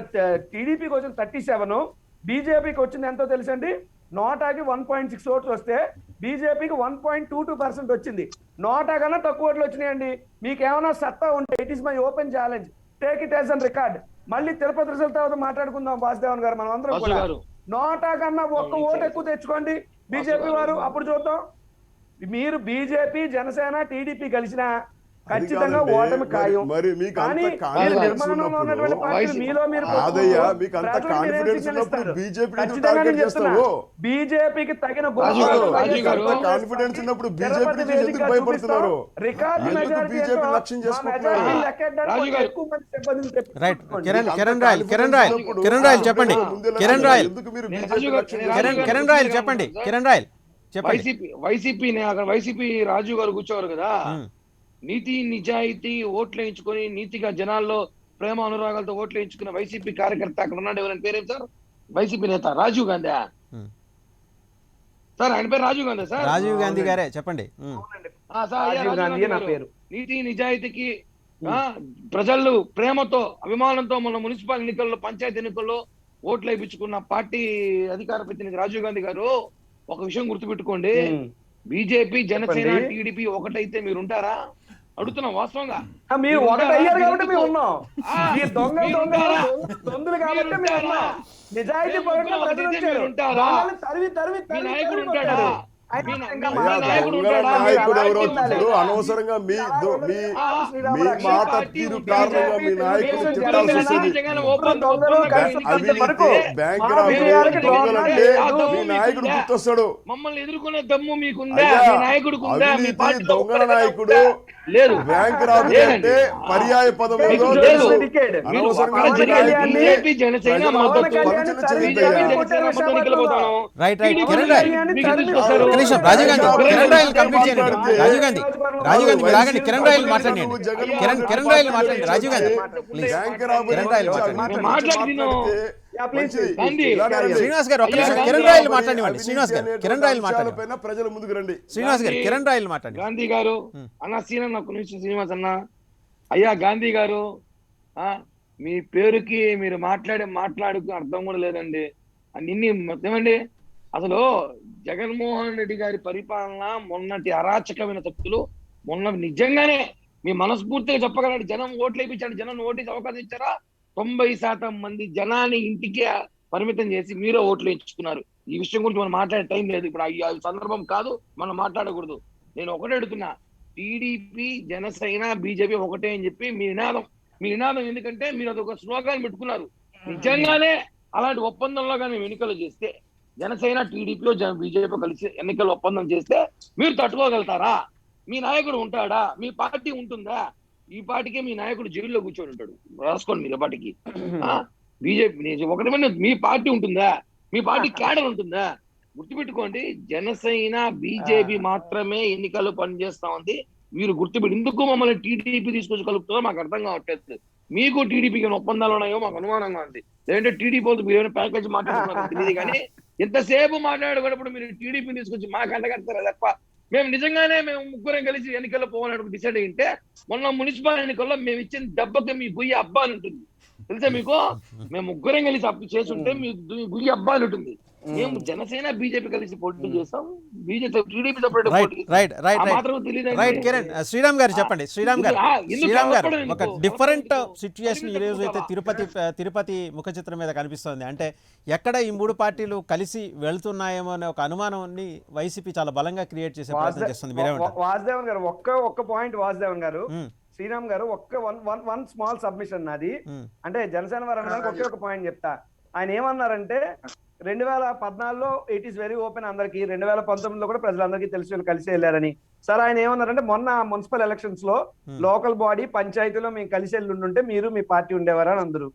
టీడీపీకి వచ్చిన 37, బీజేపీకి వచ్చింది ఎంతో తెలుసండి, నోటాకి 1.6 ఓట్లు వస్తే బీజేపీకి 1.22% వచ్చింది. నోటా కన్నా తక్కువ ఓట్లు వచ్చినాయండి. మీకేమైనా సత్తా ఉంటే it is my open challenge, take it as an record. మళ్ళీ తిరుపతి రిజల్ట్ తర్వాత మాట్లాడుకుందాం వాసుదేవన్ గారు, మనం అందరం కూడా. నోటా కన్నా ఒక్క ఓటు ఎక్కువ తెచ్చుకోండి బీజేపీ వారు, అప్పుడు చూద్దాం. మీరు బీజేపీ, జనసేన, టీడీపీ కలిసినా ఖచ్చితంగా ఓటమి ఖాయం. మరి మీకు కానీ అంత కాన్ఫిడెన్స్ నిర్మాణంలో ఉన్నటువంటి పార్టీలు మీలో మీరు కాదయ్యా, మీకు అంత కాన్ఫిడెన్స్ ఉన్నప్పుడు బీజేపీ టార్గెట్ చేస్తావు. బీజేపీకి తగిన కాన్ఫిడెన్స్ ఉన్నప్పుడు బీజేపీ ఎందుకు భయపడుతున్నారు? ఎందుకు బీజేపీ లక్ష్యం చేసుకుంటున్నారు? రైట్. కిరణ్ రాయల్ చెప్పండి. కిరణ్ రాయల్ చెప్పండి. వైసీపీ రాజు గారు కూర్చోవారు కదా, నీతి నిజాయితీ ఓట్లు వేయించుకొని నీతిగా జనాల్లో ప్రేమ అనురాగాలతో ఓట్లు వేయించుకున్న వైసీపీ కార్యకర్త అక్కడ ఉన్నాడు. ఎవరైనా పేరేం సార్? వైసీపీ నేత రాజీవ్ గాంధీ సార్, ఆయన పేరు రాజీవ్ గాంధీ సార్. రాజీవ్ గాంధీ గారే చెప్పండి. నీతి నిజాయితీకి ప్రజలు ప్రేమతో అభిమానంతో మన మున్సిపల్ ఎన్నికల్లో, పంచాయతీ ఎన్నికల్లో ఓట్లు వేయించుకున్న పార్టీ అధికార ప్రతినిధి రాజీవ్ గాంధీ గారు ఒక విషయం గుర్తుపెట్టుకోండి, బీజేపీ, జనసేన, టీడీపీ ఒకటైతే మీరు ఉంటారా? అడుగుతున్నాం వాస్తవంగా. మీరు ఒకటయ్యారు కాబట్టి మేము ఉన్నాం. దొంగలు కాబట్టి మేము ఉన్నాం. నిజాయితీ నాయకుడు ఉంటాడా? అనవసరంగా మీ మాట తీరు కారణంగా మీ నాయకులు తిట్టాల్సి వస్తుంది. బ్యాంక్ దొంగలంటే మీ నాయకుడు గుర్తొస్తాడు. మమ్మల్ని ఎదుర్కొనే దమ్ము మీకుందా? నాయకుడు దొంగల నాయకుడు లేదు. బ్యాంక్ రాబడి అంటే పర్యాయ పదం శ్రీనివాస్ గారు కిరణ్ రాయల్ మాట్లాడివ్వండి. ప్రజల ముందుకు రండి. శ్రీనివాస్ గారు కిరణ్ రాయల్ మాట్లాడి. గాంధీ గారు అన్న సీన నాకు నిమిషం శ్రీనివాస్ అన్న, అయ్యా గాంధీ గారు, మీ పేరుకి మీరు మాట్లాడుకు అర్థం కూడా లేదండి. అన్ని మొత్తమండి. అసలు జగన్మోహన్ రెడ్డి గారి పరిపాలన, మొన్నటి అరాచకమైన శక్తులు, మొన్న నిజంగానే మీ మనస్ఫూర్తిగా చెప్పగలండి, జనం ఓట్లు వేయించండి, జనం ఓటేసి అవకాశం ఇచ్చారా? 90% మంది జనాన్ని ఇంటికే పరిమితం చేసి మీరే ఓట్లు వేయించుకున్నారు. ఈ విషయం గురించి మనం మాట్లాడే టైం లేదు, ఇప్పుడు ఆ సందర్భం కాదు, మనం మాట్లాడకూడదు. నేను ఒకటే అడుగుతున్నా, టీడీపీ, జనసేన, బీజేపీ ఒకటే అని చెప్పి మీ నినాదం ఎందుకంటే మీరు అదొక స్లోగాన్ పెట్టుకున్నారు. నిజంగానే అలాంటి ఒప్పందంలో కానీ ఎన్నికలు చేస్తే, జనసేన, టీడీపీ, బీజేపీ కలిసి ఎన్నికల ఒప్పందం చేస్తే మీరు తట్టుకోగలుగుతారా? మీ నాయకుడు ఉంటాడా? మీ పార్టీ ఉంటుందా? ఈ పార్టీకే మీ నాయకుడు జైల్లో కూర్చొని ఉంటాడు. రాసుకోండి మీరు పార్టీకి. బీజేపీ ఒకటి మీ పార్టీ ఉంటుందా? మీ పార్టీ క్యాడర్ ఉంటుందా? గుర్తుపెట్టుకోండి, జనసేన, బీజేపీ మాత్రమే ఎన్నికల్లో పనిచేస్తా ఉంది. మీరు గుర్తుపెట్టి ఎందుకు మమ్మల్ని టీడీపీ తీసుకొచ్చి కలుపుతుందో మాకు అర్థం కావట్లేదు. మీకు టీడీపీకి ఒప్పందాలు ఉన్నాయో మాకు అనుమానంగా ఉంది. లేదంటే టీడీపీ మీరు ఏమైనా ప్యాకేజ్ మాట్లాడుతున్నారు తెలియదు, కానీ ఎంతసేపు మాట్లాడుకున్నప్పుడు మీరు టీడీపీని తీసుకొచ్చి మాకు అంటగడతారా తప్ప మేము నిజంగానే ముగ్గురం కలిసి ఎన్నికల్లో పోవాలని డిసైడ్ అయ్యింటే, మొన్న మున్సిపల్ ఎన్నికల్లో మేము ఇచ్చిన దెబ్బకి మీ గుయ్యి అబ్బా అని ఉంటుంది తెలుసా మీకు? మేము ముగ్గురం కలిసి అప్పు చేస్తుంటే మీ గుయ్యి అబ్బా అని ఉంటుంది. మేము జనసేన, బీజేపీ కలిసి పోటీ చేస్తాం, బీజేపీ టీడీపీ కిరణ్. శ్రీరామ్ గారు చెప్పండి. శ్రీరామ్ గారు ఒక డిఫరెంట్ సిచ్యుయేషన్ ఈ రోజు అయితే తిరుపతి ముఖ చిత్రం మీద కనిపిస్తోంది. అంటే ఎక్కడ ఈ మూడు పార్టీలు కలిసి వెళ్తున్నాయేమో అనే ఒక అనుమానాన్ని వైసీపీ చాలా బలంగా క్రియేట్ చేసే ప్రయత్నం చేస్తుంది. వాసుదేవన్ గారు ఒక్క పాయింట్, వాసుదేవన్ గారు, శ్రీరామ్ గారు వన్ స్మాల్ సబ్మిషన్ నాది. అంటే జనసేన వారు అనడానికి ఒకే ఒక పాయింట్ చెప్తా. ఆయన ఏమన్నారంటే 2014లో ఇట్ ఈస్ వెరీ ఓపెన్ అందరికి, 2019లో కూడా ప్రజలందరికీ తెలిసి వీళ్ళు కలిసి వెళ్ళారని. సార్ ఆయన ఏమన్నారంటే, మొన్న మున్సిపల్ ఎలక్షన్స్ లో లోకల్ బాడీ పంచాయతీలో మేము కలిసి వెళ్ళి మీరు మీ పార్టీ ఉండేవారని అందరూ.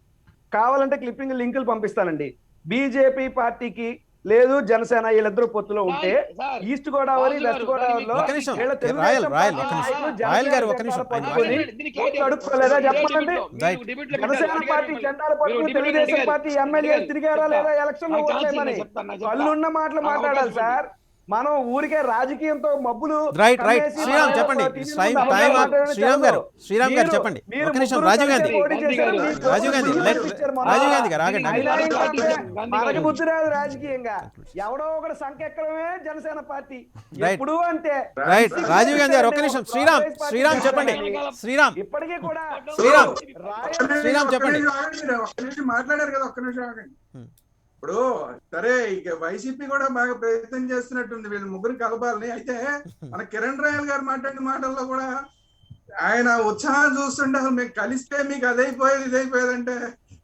కావాలంటే క్లిప్పింగ్ లింకులు పంపిస్తానండి. బీజేపీ పార్టీకి లేదు జనసేన వీళ్ళిద్దరు పొత్తులో ఉంటే సార్, ఈస్ట్ గోదావరి రాజు వెస్ట్ గారు, గోదావరిలో ఒక నిమిషం. వీళ్ళ రాయల్ తెలుగుదేశం రాయల్ పార్టీ ఒక నిమిషం. నాయకులు రాయల్ గారు ఒక జనసేన నిమిషం. పట్టుకొని దీనికి పొత్తు అడుక్కోలేదా చెప్పండి. రైట్. జనసేన పార్టీ జెండాలు పట్టుకుని తెలుగుదేశం పార్టీ ఎమ్మెల్యే తిరిగారా లేదా ఎలక్షన్ లో ఓట్లేమని కళ్ళున్న మాటలు మాట్లాడాలి సార్. మనం ఊరికే రాజకీయంతో మబ్బులు రైట్ రైట్ కమ్మేసి శ్రీరామ్ మన చెప్పండి. టీవీ టైం ముందు టైం మాట్లాడడం శ్రీరామ్ గారు జరగదు. శ్రీరామ్ గారు మీరు- చెప్పండి. మీరు ఒక నిమిషం. ముగ్గురు రాజీవ్ గాంధీ కలిసి పోటీ చేశారు. మీకు రాజీవ్ గాంధీ ముగ్గురు లెట్ ఇచ్చారు మొన్న. రాజీవ్ గాంధీ గారు ఆగండి. అయినా ఆగండి. ఏంటంటే మనకు బుద్ధి రాదు రాజకీయంగా. ఎవడో ఒకటి సంకెక్కడమే జనసేన పార్టీ రైట్. ఎప్పుడు అంతే. రైట్ రాజీవ్ గాంధీ గారు ఒక నిమిషం. శ్రీరామ్ శ్రీరామ్ చెప్పండి. శ్రీరామ్ ఇప్పటికీ కూడా శ్రీరామ్ రాయల్ శ్రీరామ్ చెప్పండి. ఒక్క నిమిషం మాట్లాడారు కదా, ఒక్క నిమిషం ఆగండి. ఇప్పుడు సరే ఇక వైసీపీ కూడా బాగా ప్రయత్నం చేస్తున్నట్టుంది వీళ్ళు ముగ్గురు కలపాలని. అయితే మన కిరణ్ రాయల్ గారు మాట్లాడిన మాటల్లో కూడా ఆయన ఉత్సాహం చూస్తుంటే అసలు మీకు కలిస్తే మీకు అదైపోయేది ఇదైపోయేది అంటే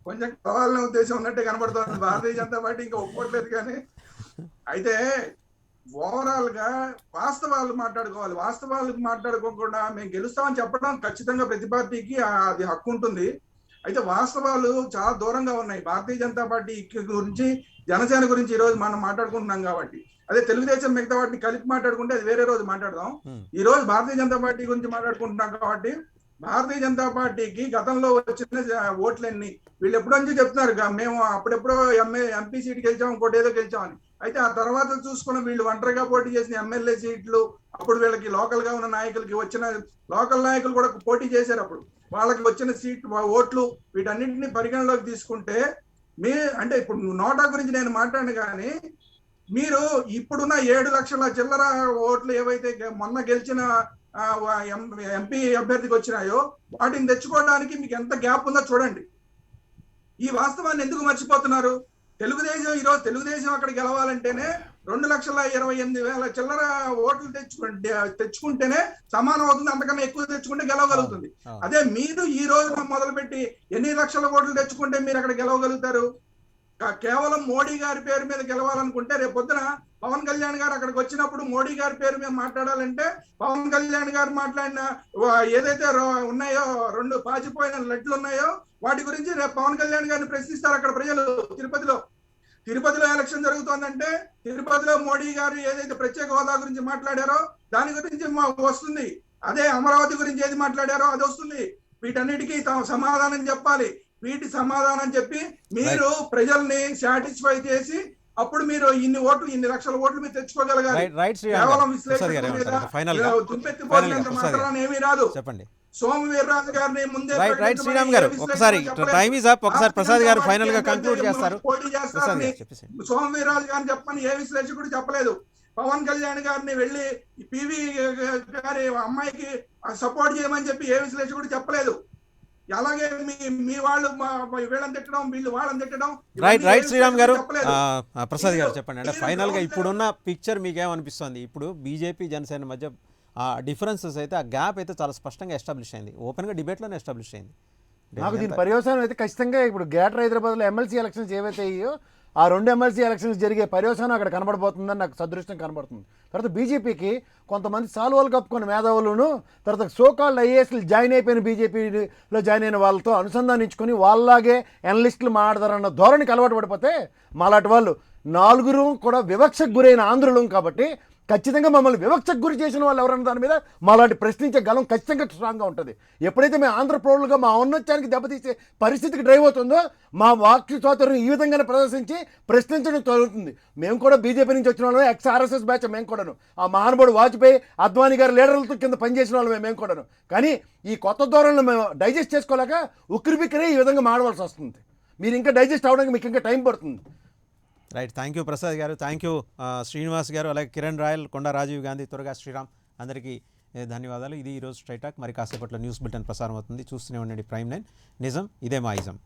కొంచెం కావాలనే ఉద్దేశం ఉన్నట్టే కనబడుతుంది. భారతీయ జనతా పార్టీ ఇంకా ఒప్పుకోవట్లేదు. కానీ అయితే ఓవరాల్ గా వాస్తవాలు మాట్లాడుకోవాలి. వాస్తవాలు మాట్లాడుకోకుండా మేము గెలుస్తామని చెప్పడం ఖచ్చితంగా ప్రతి పార్టీకి అది హక్కు ఉంటుంది. అయితే వాస్తవాలు చాలా దూరంగా ఉన్నాయి. భారతీయ జనతా పార్టీ గురించి జనసేన గురించి ఈ రోజు మనం మాట్లాడుకుంటున్నాం కాబట్టి, అదే తెలుగుదేశం మిగతా వాటిని కలిపి మాట్లాడుకుంటే అది వేరే రోజు మాట్లాడదాం. ఈ రోజు భారతీయ జనతా పార్టీ గురించి మాట్లాడుకుంటున్నాం కాబట్టి భారతీయ జనతా పార్టీకి గతంలో వచ్చిన ఓట్లన్నీ వీళ్ళు ఎప్పుడో నుంచి చెప్తున్నారు మేము అప్పుడెప్పుడో ఎంపీ సీట్ గెలిచాం, ఇంకోటి ఏదో గెలిచామని. అయితే ఆ తర్వాత చూసుకున్న వీళ్ళు ఒంటరిగా పోటీ చేసిన ఎమ్మెల్యే సీట్లు, అప్పుడు వీళ్ళకి లోకల్ గా ఉన్న నాయకులకి వచ్చిన లోకల్ నాయకులు కూడా పోటీ చేశారు. అప్పుడు వాళ్ళకి వచ్చిన సీట్ ఓట్లు వీటన్నింటినీ పరిగణలోకి తీసుకుంటే అంటే ఇప్పుడు నోటా గురించి నేను మాట్లాడను కానీ మీరు ఇప్పుడున్న 7 లక్షల చిల్లర ఓట్లు ఏవైతే మొన్న గెలిచిన ఎంపీ అభ్యర్థికి వచ్చినాయో వాటిని తెచ్చుకోవడానికి మీకు ఎంత గ్యాప్ ఉందో చూడండి. ఈ వాస్తవాన్ని ఎందుకు మర్చిపోతున్నారు? తెలుగుదేశం ఈరోజు తెలుగుదేశం అక్కడ గెలవాలంటేనే 2,28,000 చిల్లర ఓట్లు తెచ్చుకుంటేనే సమానం అవుతుంది. అంతకన్నా ఎక్కువ తెచ్చుకుంటే గెలవగలుగుతుంది. అదే మీరు ఈ రోజు మొదలుపెట్టి ఎన్ని లక్షల ఓట్లు తెచ్చుకుంటే మీరు అక్కడ గెలవగలుగుతారు? కేవలం మోడీ గారి పేరు మీద గెలవాలనుకుంటే రేపు పొద్దున పవన్ కళ్యాణ్ గారు అక్కడికి వచ్చినప్పుడు మోడీ గారి పేరు మీద మాట్లాడాలంటే పవన్ కళ్యాణ్ గారు మాట్లాడిన ఏదైతే ఉన్నాయో 2 పాచిపోయిన లడ్లు ఉన్నాయో వాటి గురించి రేపు పవన్ కళ్యాణ్ గారిని ప్రశ్నిస్తారు అక్కడ ప్రజలు. తిరుపతిలో ఎలక్షన్ జరుగుతోందంటే తిరుపతిలో మోడీ గారు ఏదైతే ప్రత్యేక హోదా గురించి మాట్లాడారో దాని గురించి వస్తుంది. అదే అమరావతి గురించి ఏది మాట్లాడారో అది వస్తుంది. వీటన్నిటికీ సమాధానం చెప్పాలి. వీటి సమాధానం చెప్పి మీరు ప్రజల్ని సాటిస్ఫై చేసి అప్పుడు మీరు ఇన్ని లక్షల ఓట్లు మీరు తెచ్చుకోగలగాలి. కేవలం దుమ్మెత్తిపోయినంత మాత్రాన ఏమీ రాదు. చెప్పండి. సోమవీర్రాజు గారిని ముందే రైట్ శ్రీరామ్ గారు ఒకసారి టైం ఈజ్ అప్. ఒకసారి ప్రసాద్ గారు ఫైనల్ గా కంక్లూడ్ చేస్తారు. పోటీ చేస్తారని సోమవీర్రాజు గారిని చెప్పని ఏ విశ్లేషకుడు చెప్పలేదు. పవన్ కళ్యాణ్ గారిని వెళ్ళి పివి గారి అమ్మాయికి సపోర్ట్ చేయమని చెప్పి ఏ విశ్లేషకుడు చెప్పలేదు. అలాగే మీ వాళ్ళు వీళ్ళని తిట్టడం వీళ్ళు వాళ్ళని తిట్టడం. రైట్ శ్రీరామ్ గారు. ప్రసాద్ గారు చెప్పండి. అంటే ఫైనల్ గా ఇప్పుడున్న పిక్చర్ మీకేమనిపిస్తుంది? ఇప్పుడు బీజేపీ జనసేన మధ్య ఆ డిఫరెన్సెస్ అయితే ఆ గ్యాప్ అయితే చాలా స్పష్టంగా ఎస్టాబ్లిష్ అయింది. ఓపెన్గా డిబేట్లోనే ఎస్టాబ్లిష్ అయింది. నాకు దీని పర్యవసానం అయితే ఖచ్చితంగా ఇప్పుడు గ్రేటర్ హైదరాబాద్లో ఎమ్మెల్సీ ఎలక్షన్స్ ఏవైతే అయ్యో ఆ 2 ఎమ్మెల్సీ ఎలక్షన్స్ జరిగే పర్యవసానం అక్కడ కనబడబోతుందని నాకు సదృష్టం కనబడుతుంది. తర్వాత బీజేపీకి కొంతమంది సాల్వాలు కప్పుకున్న మేధావులను తర్వాత సోకాల్డ్ ఐఏఎస్లు జాయిన్ అయిపోయిన బీజేపీలో జాయిన్ అయిన వాళ్ళతో అనుసంధానించుకొని వాళ్ళలాగే ఎనలిస్టులు మాట్లాడతారన్న ధోరణికి అలవాటు పడిపోతే మాలాంటి వాళ్ళు 4 కూడా వివక్షకు గురైన ఆంధ్రులం కాబట్టి ఖచ్చితంగా మమ్మల్ని వివక్షకు గురి చేసిన వాళ్ళు ఎవరన్నా దాని మీద మాలాంటి ప్రశ్నించే గలం ఖచ్చితంగా స్ట్రాంగ్గా ఉంటుంది. ఎప్పుడైతే మేము ఆంధ్ర పౌరులుగా మా ఔన్నత్యానికి దెబ్బతీసే పరిస్థితికి డ్రైవ్ అవుతుందో మా వాక్య స్వాతంత్రం ఈ విధంగానే ప్రదర్శించి ప్రశ్నించడం జరుగుతుంది. మేము కూడా బీజేపీ నుంచి వచ్చిన వాళ్ళమే, ఎక్స్ఆర్ఎస్ఎస్ బ్యాచ్ మేము కూడాను, ఆ మహానుభావుడు వాజ్పేయి అద్వానీ గారి లీడర్లతో కింద పనిచేసిన వాళ్ళమే మేము కూడాను. కానీ ఈ కొత్త ధోరణిలో మేము డైజెస్ట్ చేసుకోలేక ఉక్కిరిబిక్కిరే ఈ విధంగా మాడవలసి వస్తుంది. మీరు ఇంకా డైజెస్ట్ అవ్వడానికి మీకు ఇంకా టైం పడుతుంది. రైట్. థ్యాంక్ యూ ప్రసాద్ గారు, థ్యాంక్ యూ శ్రీనివాస్ గారు, అలాగే కిరణ్ రాయల్, కొండా రాజీవ్ గాంధీ, త్వరగా శ్రీరామ్, అందరికీ ధన్యవాదాలు. ఇది ఈరోజు స్ట్రైట్ టాక్. మరి కాసేపట్లో న్యూస్ బులెటిన్ ప్రసారం అవుతుంది. చూస్తూనే ఉండండి ప్రైమ్ 9. నిజం ఇదే మా ఇజం.